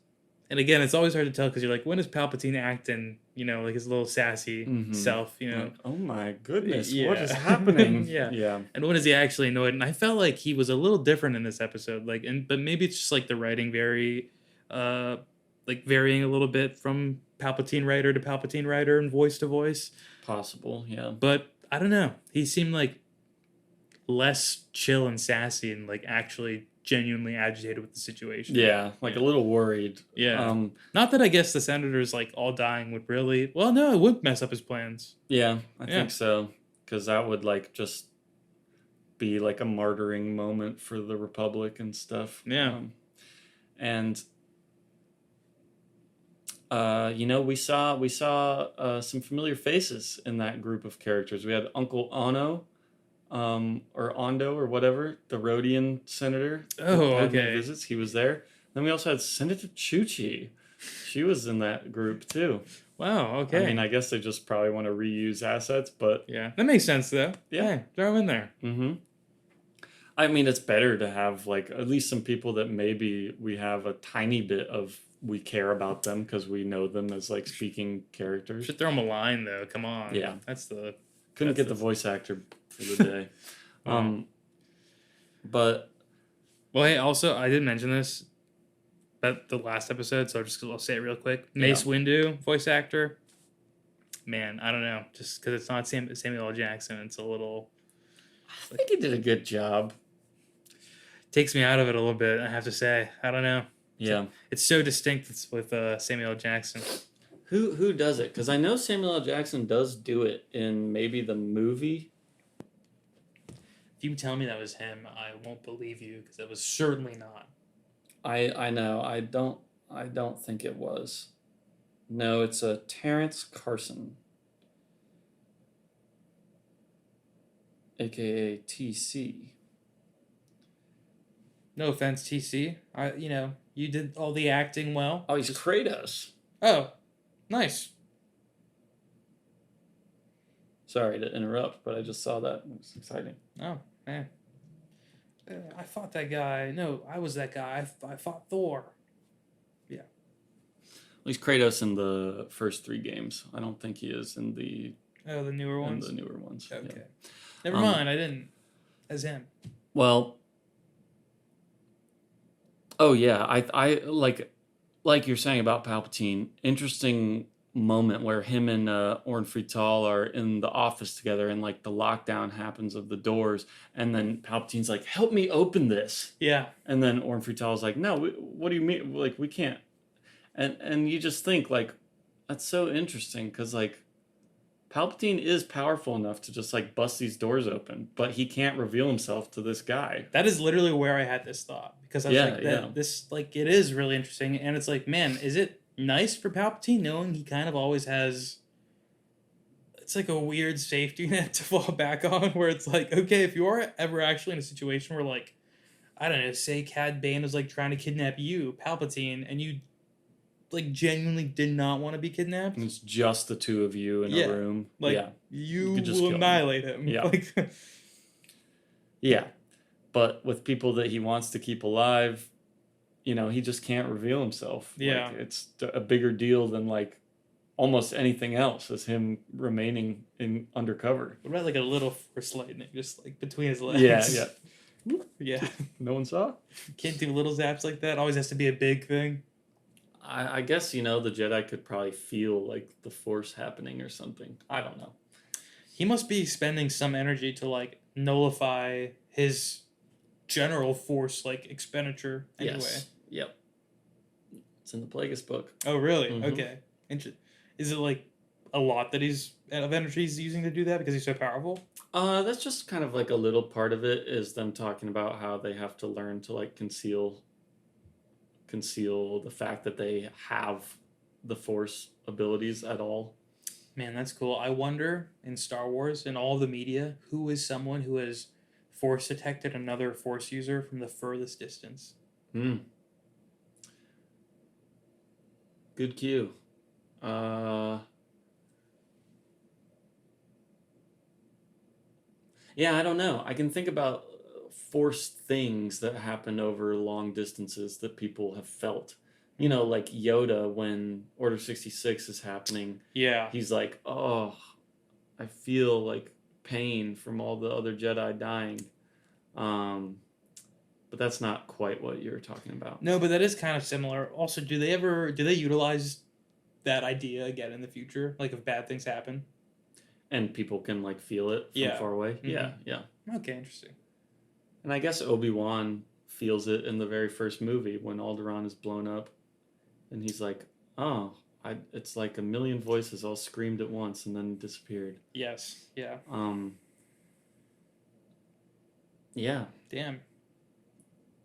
B: And again, it's always hard to tell because you're like, when is Palpatine acting, like his little sassy self, Like,
A: oh my goodness, what is happening?
B: Yeah. And when is he actually annoyed? And I felt like he was a little different in this episode. But maybe it's just like the writing varying a little bit from Palpatine writer to Palpatine writer and voice to voice.
A: Possible, yeah.
B: But I don't know. He seemed like less chill and sassy and like actually genuinely agitated with the situation.
A: Yeah, like a little worried.
B: Yeah. Not that I guess the senators like all dying would really. Well, no, it would mess up his plans.
A: Yeah, I think so, because that would like just be like a martyring moment for the Republic and stuff.
B: Yeah.
A: We saw some familiar faces in that group of characters. We had Uncle Ono. Or Ondo or whatever, the Rhodian senator.
B: Oh, okay.
A: Visits. He was there. Then we also had Senator Chuchi. She was in that group too.
B: Wow. Okay.
A: I mean, I guess they just probably want to reuse assets, but
B: yeah, that makes sense though.
A: Yeah,
B: hey, throw them in there.
A: Mm-hmm. I mean, it's better to have like at least some people that maybe we have a tiny bit of we care about them because we know them as like speaking characters.
B: Should throw them a line though. Come on.
A: Yeah,
B: couldn't
A: get the voice actor for the day. But
B: well, hey, also I didn't mention this, but the last episode, so I'll say it real quick. Mace Windu, voice actor, Man, I don't know. Just because it's not Samuel L. Jackson, it's a little
A: I think he did a good job.
B: takes me out of it a little bit. I have to say, I don't know.
A: Yeah.
B: It's so distinct with Samuel L. Jackson.
A: Who does it? Because I know Samuel L. Jackson does do it in maybe the movie.
B: If you tell me that was him, I won't believe you because it was certainly not.
A: I know. I don't think it was. No, it's a Terrence Carson, aka TC.
B: No offense, TC. You did all the acting well.
A: Oh, he's Kratos.
B: Oh, nice.
A: Sorry to interrupt, but I just saw that. It was exciting.
B: Oh, man. I fought that guy. No, I was that guy. I fought Thor. Yeah.
A: Well, he's Kratos in the first 3 games. I don't think he is in the
B: newer ones?
A: In the newer ones.
B: Okay.
A: Yeah.
B: Never mind, I didn't. As him.
A: Well, oh yeah, I like you're saying about Palpatine. Interesting moment where him and Orn Frital are in the office together, and like the lockdown happens of the doors, and then Palpatine's like, "Help me open this."
B: Yeah.
A: And then Orn Frital's like, "No, what do you mean? Like we can't." And you just think like that's so interesting because like Palpatine is powerful enough to just like bust these doors open, but he can't reveal himself to this guy.
B: That is literally where I had this thought because I was this like it is really interesting, and it's like, man, is it nice for Palpatine knowing he kind of always has? It's like a weird safety net to fall back on, where it's like, okay, if you are ever actually in a situation where like, I don't know, say Cad Bane is like trying to kidnap you, Palpatine, and you like genuinely did not want to be kidnapped.
A: And it's just the two of you in a room.
B: Like you will annihilate him.
A: Yeah.
B: Like,
A: yeah. But with people that he wants to keep alive, he just can't reveal himself.
B: Yeah.
A: Like, it's a bigger deal than like almost anything else is him remaining in undercover.
B: What about like a little force lightning just like between his legs?
A: Yeah.
B: Yeah.
A: No one saw?
B: Can't do little zaps like that. Always has to be a big thing.
A: I guess, the Jedi could probably feel like the Force happening or something. I don't know.
B: He must be spending some energy to like nullify his general Force like expenditure anyway.
A: Yes. Yep. It's in the Plagueis book.
B: Oh, really?
A: Mm-hmm.
B: Okay. Is it like a lot that he's using to do that because he's so powerful?
A: That's just kind of like a little part of it is them talking about how they have to learn to like conceal the fact that they have the Force abilities at all.
B: Man, that's cool. I wonder in Star Wars and all the media, who is someone who has Force detected another Force user from the furthest distance?
A: Good cue. Yeah, I don't know. I can think about Force things that happen over long distances that people have felt. Like Yoda when Order 66 is happening.
B: Yeah.
A: He's like, oh, I feel like pain from all the other Jedi dying. But that's not quite what you're talking about.
B: No, but that is kind of similar. Also, do they utilize that idea again in the future? Like if bad things happen?
A: And people can like feel it from far away?
B: Mm-hmm.
A: Yeah.
B: Okay, interesting.
A: And I guess Obi-Wan feels it in the very first movie when Alderaan is blown up. And he's like, oh, it's like a million voices all screamed at once and then disappeared.
B: Yes, yeah.
A: Yeah.
B: Damn.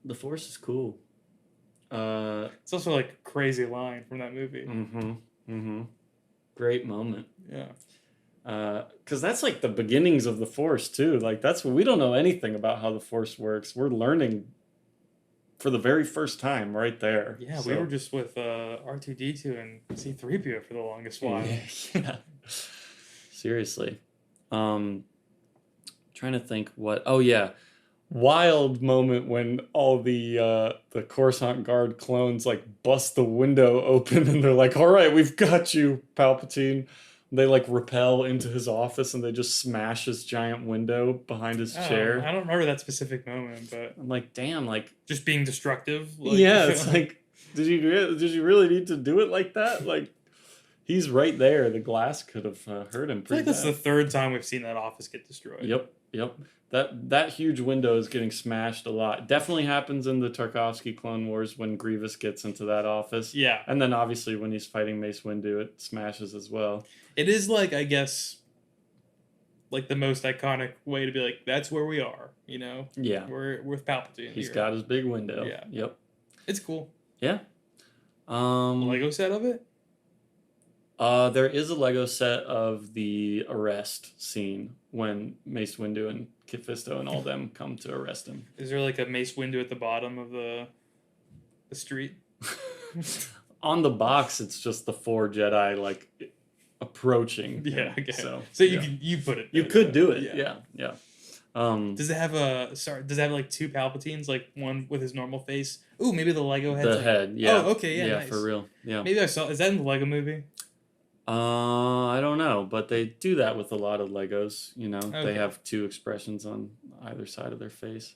A: The Force is cool.
B: It's also like a crazy line from that movie.
A: Great moment.
B: Yeah.
A: Because that's like the beginnings of the Force too. Like we don't know anything about how the Force works. We're learning for the very first time right there.
B: Yeah, we were just with R2-D2 and C-3PO for the longest while.
A: Yeah. Seriously. Trying to think what. Oh yeah, wild moment when all the Coruscant Guard clones like bust the window open and they're like, "All right, we've got you, Palpatine." They like rappel into his office and they just smash his giant window behind his chair.
B: I don't remember that specific moment, but
A: I'm like, damn, like
B: just being destructive. Like,
A: yeah, it's like, did you really need to do it like that? Like, He's right there. The glass could have hurt him
B: I feel
A: pretty
B: like that's the
A: bad.
B: third time we've seen that office get destroyed.
A: Yep. That huge window is getting smashed a lot. Definitely happens in the Tarkovsky Clone Wars when Grievous gets into that office.
B: Yeah.
A: And then obviously when he's fighting Mace Windu, it smashes as well.
B: It is like, I guess, like the most iconic way to be like, that's where we are, you know?
A: Yeah.
B: We're with Palpatine.
A: He's
B: here.
A: got his big window.
B: Yeah.
A: Yep.
B: It's cool.
A: Yeah.
B: Lego set of it?
A: There is a Lego set of the arrest scene when Mace Windu and Kit Fisto and all them come to arrest him.
B: Is there like a Mace Windu at the bottom of the street?
A: On the box, it's just the 4 Jedi like approaching.
B: Yeah, okay.
A: So
B: you can you put it.
A: You
B: there,
A: could
B: though.
A: do it. Yeah.
B: Does it have does it have like 2 Palpatines, like one with his normal face? Ooh, maybe the Lego head.
A: The head, yeah.
B: Oh, okay, yeah,
A: Yeah,
B: nice.
A: for real. Yeah.
B: Maybe I saw. Is that in the Lego movie?
A: I don't know, but they do that with a lot of Legos. You know,
B: Okay.
A: they have 2 expressions on either side of their face.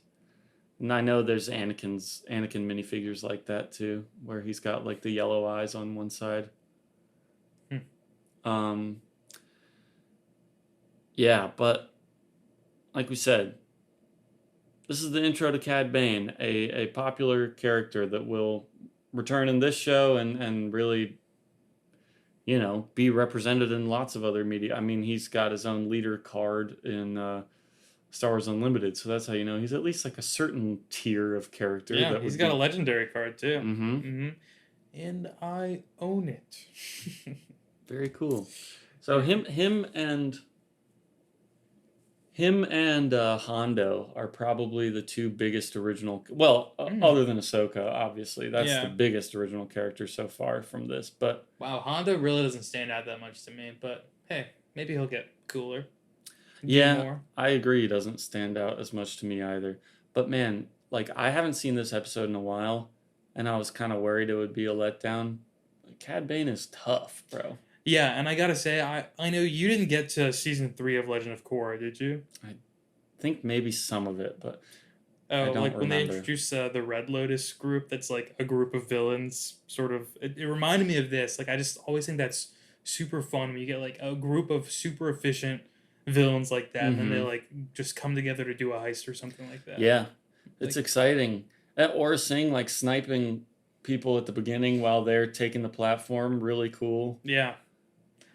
A: And I know there's Anakin minifigures like that too, where he's got like the yellow eyes on one side. Yeah, but like we said, this is the intro to Cad Bane, a popular character that will return in this show and really, you know, be represented in lots of other media. I mean, he's got his own leader card in Star Wars Unlimited, so that's how you know he's at least like a certain tier of character.
B: Yeah,
A: that
B: he's
A: would
B: got
A: be...
B: a legendary card too.
A: Mm-hmm.
B: And I own it.
A: Very cool. So him and Hondo are probably the 2 biggest original. Well, other than Ahsoka, obviously, that's the biggest original character so far from this. But
B: wow, Hondo really doesn't stand out that much to me. But hey, maybe he'll get cooler.
A: Yeah, I agree. He doesn't stand out as much to me either. But man, like I haven't seen this episode in a while, and I was kind of worried it would be a letdown. Cad Bane is tough, bro.
B: Yeah, and I gotta say, I know you didn't get to season 3 of Legend of Korra, did you?
A: I think maybe some of it, but
B: I
A: don't
B: like when they
A: remember.
B: introduced the Red Lotus group. That's like a group of villains. Sort of, it reminded me of this. Like I just always think that's super fun when you get like a group of super efficient villains like that, and they like just come together to do a heist or something like that.
A: Yeah, it's exciting. Or seeing like sniping people at the beginning while they're taking the platform, really cool.
B: Yeah.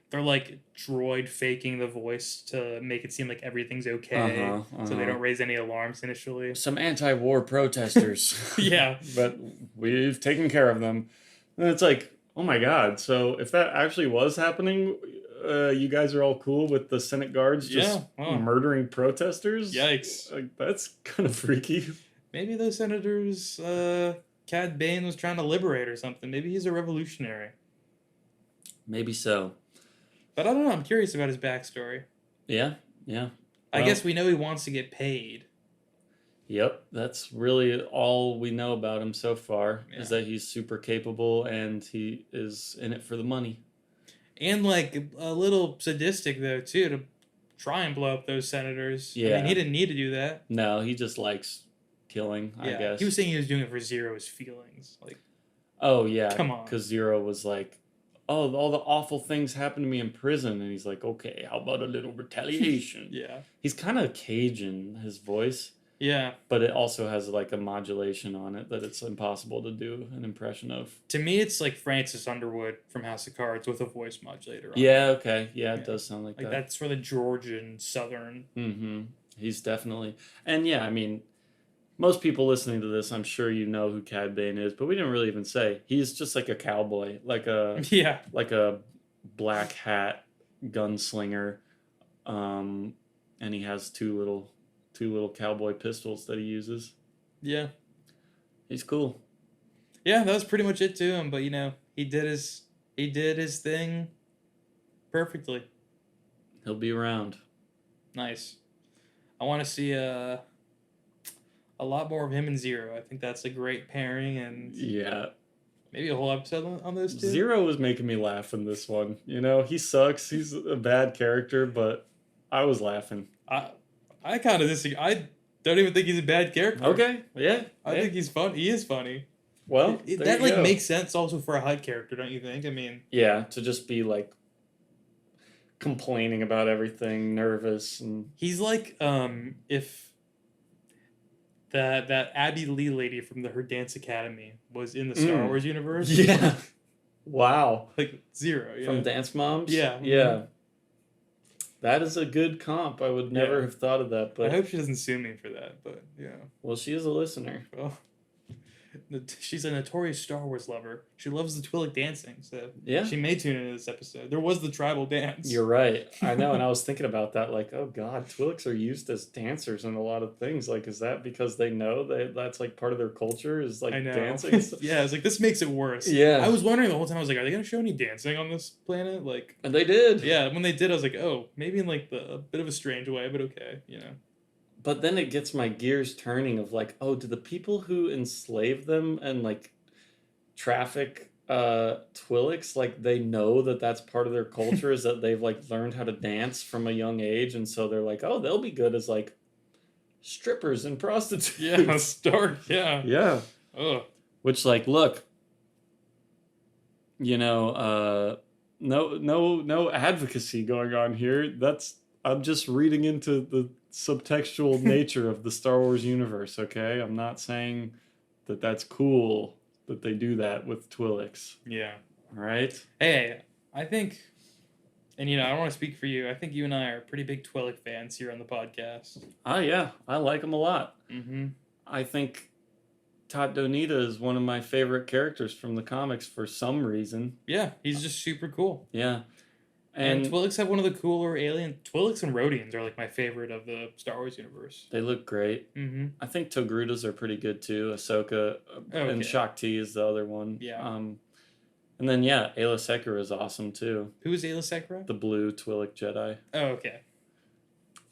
B: They're like droid faking the voice to make it seem like everything's okay, so they don't raise any alarms initially.
A: Some anti-war protesters.
B: Yeah.
A: But we've taken care of them. And it's like, oh my god, so if that actually was happening, you guys are all cool with the Senate guards just murdering protesters?
B: Yikes.
A: Like, that's kind of freaky.
B: Maybe those senators Cad Bane was trying to liberate or something. Maybe he's a revolutionary.
A: Maybe so.
B: But I don't know. I'm curious about his backstory.
A: Yeah.
B: I guess we know he wants to get paid.
A: Yep. That's really all we know about him so far, is that he's super capable and he is in it for the money.
B: And like a little sadistic though too, to try and blow up those senators.
A: Yeah.
B: I mean, he didn't need to do that.
A: No, he just likes killing, I guess.
B: He was saying he was doing it for Zero's feelings. Like,
A: oh yeah,
B: come on.
A: Because Zero was like, oh, all the awful things happened to me in prison, and he's like, okay, how about a little retaliation?
B: Yeah.
A: He's kind of Cajun, his voice.
B: Yeah.
A: But it also has like a modulation on it that it's impossible to do an impression of.
B: To me, it's like Francis Underwood from House of Cards with a voice modulator on
A: Yeah, okay. Yeah, it does sound like that.
B: That's for the Georgian Southern.
A: Mm-hmm. He's definitely... And yeah, I mean, most people listening to this, I'm sure you know who Cad Bane is, but we didn't really even say. He's just like a cowboy, like a black hat gunslinger, and he has two little cowboy pistols that he uses.
B: Yeah,
A: he's cool.
B: Yeah, that was pretty much it to him. But you know, he did his thing perfectly.
A: He'll be around.
B: Nice. I want to see a lot more of him and Zero. I think that's a great pairing, and
A: yeah,
B: maybe a whole episode on those two.
A: Zero was making me laugh in this one. You know, he sucks. He's a bad character, but I was laughing.
B: I kind of disagree. I don't even think he's a bad character.
A: Okay, yeah.
B: I think he's fun. He is funny.
A: Well,
B: that like makes sense also for a HUD character, don't you think? I mean,
A: yeah, to just be like complaining about everything, nervous, and
B: he's like if that Abby Lee lady from her Dance Academy was in the Star Wars universe.
A: Yeah. Wow.
B: Like Zero, yeah.
A: From Dance Moms?
B: Yeah.
A: Yeah. That is a good comp. I would never have thought of that, but
B: I hope she doesn't sue me for that, but yeah.
A: Well, she is a listener.
B: Well, she's a notorious Star Wars lover. She loves the Twi'lek dancing, so
A: yeah,
B: she may tune into this episode. There was the tribal dance.
A: You're right. I know, and I was thinking about that, like, oh god, Twi'leks are used as dancers in a lot of things. Like, is that because they know that's like part of their culture is like dancing?
B: Yeah, it's like this makes it worse.
A: Yeah,
B: I was wondering the whole time. I was like, are they gonna show any dancing on this planet? Like,
A: and they did.
B: Yeah, when they did, I was like, oh, maybe in like a bit of a strange way, but okay, you know.
A: But then it gets my gears turning of like, oh, do the people who enslave them and like traffic Twi'leks, like they know that that's part of their culture is that they've like learned how to dance from a young age, and so they're like, oh, they'll be good as like strippers and prostitutes.
B: Yeah, start. Yeah.
A: Yeah.
B: Ugh.
A: Which like, look, you know, no advocacy going on here. I'm just reading into the subtextual nature of the Star Wars universe, okay? I'm not saying that that's cool that they do that with Twi'leks.
B: Yeah.
A: All right?
B: Hey, I think, and you know, I don't want to speak for you, I think you and I are pretty big Twi'lek fans here on the podcast.
A: Oh, yeah. I like them a lot.
B: Mm-hmm.
A: I think Tat Donita is one of my favorite characters from the comics for some reason.
B: Yeah, he's just super cool.
A: Yeah.
B: And Twi'leks have one of the cooler alien... Twi'leks and Rodians are like my favorite of the Star Wars universe.
A: They look great.
B: Mm-hmm.
A: I think Togrutas are pretty good too. Ahsoka and Shakti is the other one.
B: Yeah.
A: And then, yeah, Ayla Secura is awesome too.
B: Who is Ayla Secura?
A: The blue Twi'lek Jedi.
B: Oh, okay.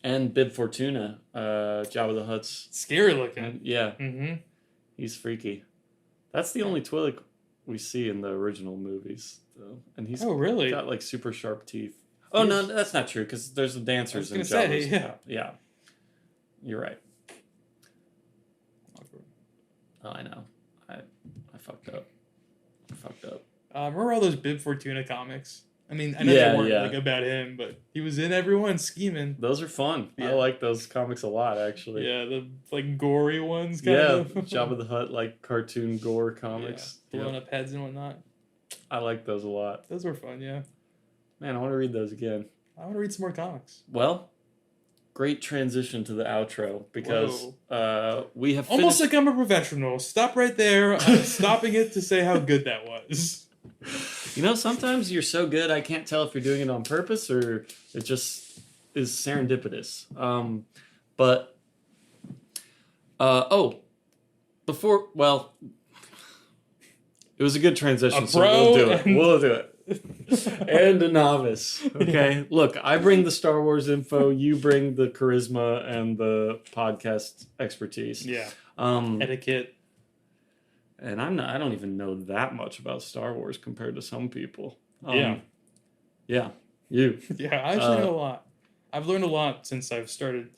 A: And Bib Fortuna, Jabba the Hutt's...
B: Scary looking.
A: Yeah.
B: Mm-hmm.
A: He's freaky. That's the only Twi'lek we see in the original movies, though. And he's
B: really
A: got like super sharp teeth. Oh no, that's not true because there's the dancers in Jabba's. Yeah. You're right. Oh, I know. I fucked up.
B: Remember all those Bib Fortuna comics? I mean, I know they weren't like about him, but he was in everyone scheming.
A: Those are fun. Yeah. I like those comics a lot, actually.
B: Yeah, the like gory ones.
A: Kind of. Jabba the Hutt, like cartoon gore comics.
B: Yeah, blowing up heads and whatnot.
A: I like those a lot.
B: Those were fun, yeah.
A: Man, I want to read those again.
B: I want to read some more comics.
A: Well, great transition to the outro because we have
B: almost like I'm a professional. Stop right there. I'm stopping it to say how good that was.
A: You know, sometimes you're so good I can't tell if you're doing it on purpose or it just is serendipitous. It was a good transition, so we'll do it. And a novice. Okay. Yeah. Look, I bring the Star Wars info, you bring the charisma and the podcast expertise.
B: Yeah. Etiquette.
A: And I don't even know that much about Star Wars compared to some people.
B: Yeah.
A: Yeah. You.
B: Yeah, I actually know a lot. I've learned a lot since I've started.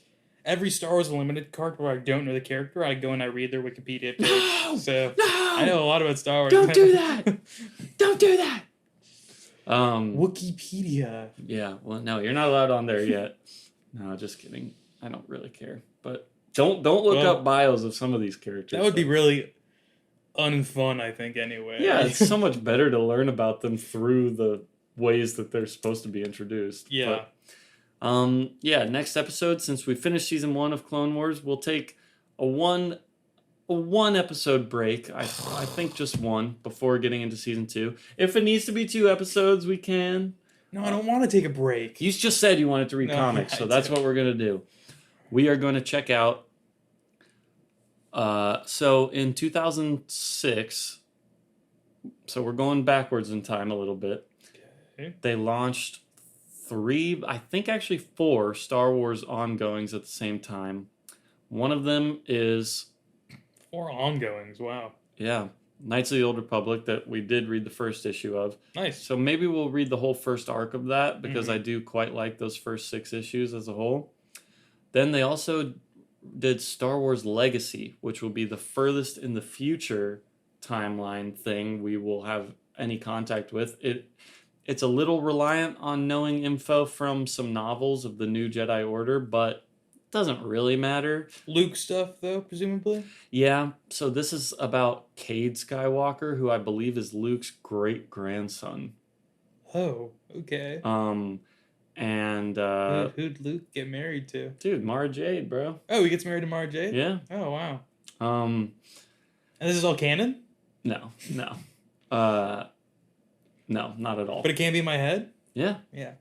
B: Every Star Wars Unlimited card where I don't know the character, I go and I read their Wikipedia page. I know a lot about Star Wars.
A: Don't do that! Don't do that!
B: Wikipedia.
A: Yeah, well, no, you're not allowed on there yet. No, just kidding. I don't really care. But don't look up bios of some of these characters.
B: That would be really unfun, I think, anyway.
A: Yeah, it's so much better to learn about them through the ways that they're supposed to be introduced.
B: Yeah.
A: But, next episode, since we finished season 1 of Clone Wars, we'll take a one episode break. I think just one before getting into season 2. If it needs to be 2 episodes, we can.
B: No, I don't want to take a break.
A: You just said you wanted to read comics, so that's what we're going to do. We are going to check out. So in 2006, so we're going backwards in time a little bit.
B: Okay.
A: They launched 3, I think actually 4 Star Wars ongoings at the same time. One of them is
B: 4 ongoings. Wow.
A: Yeah, Knights of the Old Republic that we did read the first issue of.
B: Nice.
A: So maybe we'll read the whole first arc of that because I do quite like those first 6 issues as a whole. Then they also did Star Wars Legacy, which will be the furthest in the future timeline thing we will have any contact with. It's a little reliant on knowing info from some novels of the new Jedi Order, but it doesn't really matter.
B: Luke stuff, though, presumably?
A: Yeah, so this is about Cade Skywalker, who I believe is Luke's great-grandson.
B: Oh, okay.
A: And
B: Who'd Luke get married to?
A: dude, Mara Jade, bro.
B: Oh, he gets married to Mara Jade?
A: Yeah.
B: Oh, wow.
A: And
B: this is all canon?
A: no. No, not at all.
B: But it can't be in my head?
A: Yeah.
B: Yeah.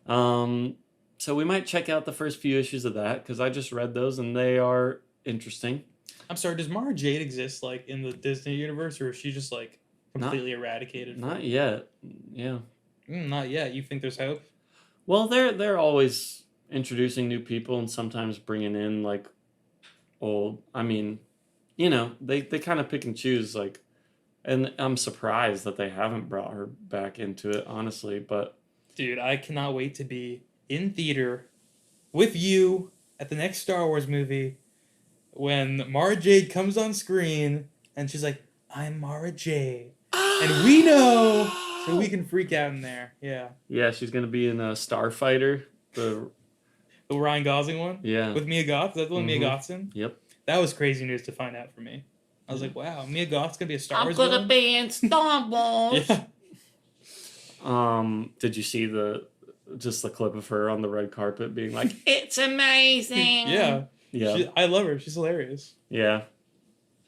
A: So we might check out the first few issues of that, because I just read those and they are interesting.
B: I'm sorry, does Mara Jade exist, like, in the Disney universe, or is she just, like, completely eradicated?
A: Not yet. Yeah.
B: Not yet. You think there's hope?
A: Well, they're always introducing new people and sometimes bringing in, like, old... I mean, they kind of pick and choose, like... And I'm surprised that they haven't brought her back into it, honestly, but...
B: Dude, I cannot wait to be in theater with you at the next Star Wars movie when Mara Jade comes on screen and she's like, I'm Mara Jade. And we know, so we can freak out in there. Yeah.
A: Yeah, she's going to be in Starfighter. The
B: Ryan Gosling one?
A: Yeah.
B: With Mia Goth? Is that the one Mia Goth's in?
A: Yep.
B: That was crazy news to find out for me. I was like, wow, Mia Goth's going to be a Star Wars
A: I'm going
B: villain?
A: to be in Star Wars.
B: Yeah.
A: Did you see the clip of her on the red carpet being like, it's amazing?
B: Yeah.
A: Yeah.
B: I love her. She's hilarious.
A: Yeah.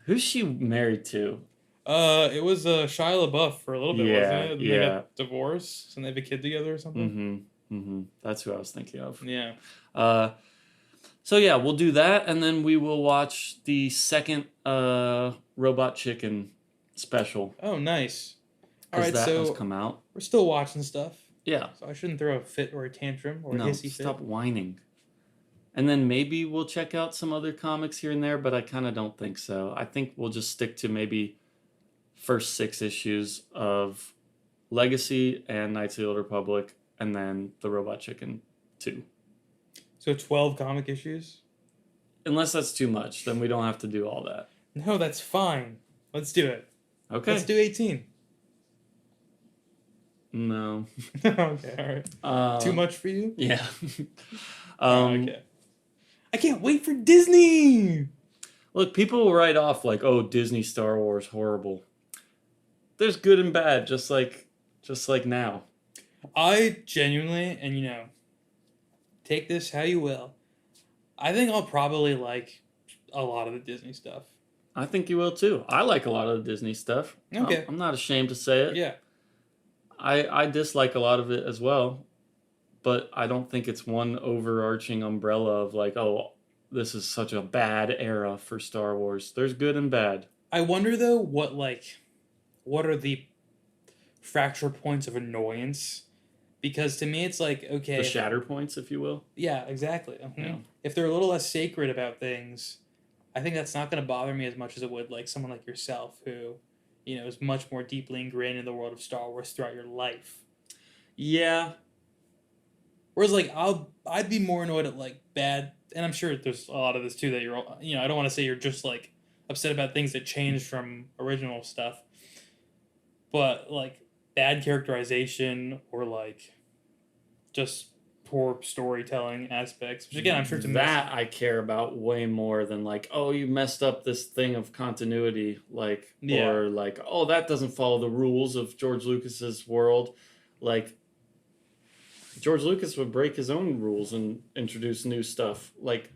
A: Who's she married to?
B: It was Shia LaBeouf for a little bit, wasn't it? And
A: yeah.
B: They got divorced and they have a kid together or something.
A: That's who I was thinking of.
B: Yeah.
A: So yeah, we'll do that, and then we will watch the second Robot Chicken special.
B: Oh, nice. All right,
A: that has
B: so
A: come out.
B: we're still watching stuff.
A: Yeah.
B: So I shouldn't throw a fit or a tantrum or a hissy fit.
A: Stop whining. And then maybe we'll check out some other comics here and there, but I kind of don't think so. I think we'll just stick to maybe first 6 issues of Legacy and Knights of the Old Republic, and then the Robot Chicken 2.
B: So 12 comic issues?
A: Unless that's too much, then we don't have to do all that.
B: No, that's fine. Let's do it.
A: Okay.
B: Let's do 18.
A: No.
B: Okay, all right. Too much for you?
A: Yeah.
B: Okay. I can't wait for Disney!
A: Look, people will write off like, oh, Disney Star Wars, horrible. There's good and bad, just like now.
B: I genuinely, and take this how you will, I think I'll probably like a lot of the Disney stuff.
A: I think you will too. I like a lot of the Disney stuff.
B: Okay.
A: I'm not ashamed to say it.
B: Yeah.
A: I dislike a lot of it as well, but I don't think it's one overarching umbrella of like, oh, this is such a bad era for Star Wars. There's good and bad.
B: I wonder though what are the fracture points of annoyance? Because to me it's like, okay,
A: The shatter points, if you will.
B: yeah, exactly.
A: Yeah.
B: If they're a little less sacred about things, I think that's not going to bother me as much as it would like someone like yourself who, is much more deeply ingrained in the world of Star Wars throughout your life.
A: Yeah.
B: Whereas like I'd be more annoyed at like bad, and I'm sure there's a lot of this too that you're, I don't want to say you're just like upset about things that changed from original stuff, but like bad characterization or like just poor storytelling aspects, which again I'm sure
A: I care about way more than like, oh, you messed up this thing of continuity, like,
B: Yeah.
A: or like, oh, that doesn't follow the rules of George Lucas's world. Like, George Lucas would break his own rules and introduce new stuff. Like,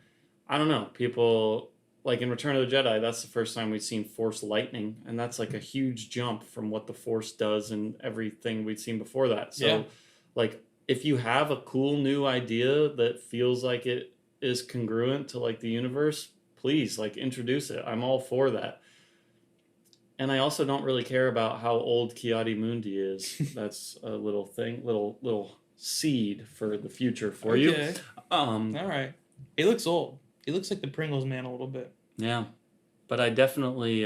A: I don't know, people like in Return of the Jedi, that's the first time we've seen Force lightning, and that's like a huge jump from what the Force does and everything we'd seen before that. So,
B: Yeah.
A: like, if you have a cool new idea that feels like it is congruent to like the universe, please like introduce it. I'm all for that. And I also don't really care about how old Ki-Adi-Mundi is. That's a little thing, little seed for the future for you.
B: All right. He looks old. He looks like the Pringles man a little bit.
A: Yeah, but I definitely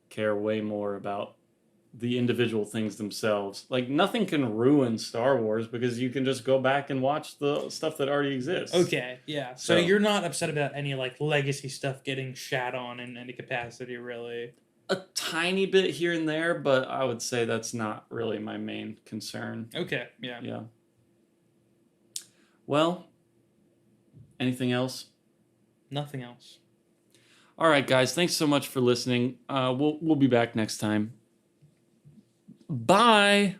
A: care way more about the individual things themselves. Like, nothing can ruin Star Wars because you can just go back and watch the stuff that already exists.
B: Okay, yeah. So you're not upset about any like legacy stuff getting shat on in any capacity, really?
A: a tiny bit here and there, but I would say that's not really my main concern.
B: Okay, yeah.
A: Yeah. Well, anything else?
B: Nothing else.
A: All right, guys. Thanks so much for listening. We'll be back next time. Bye.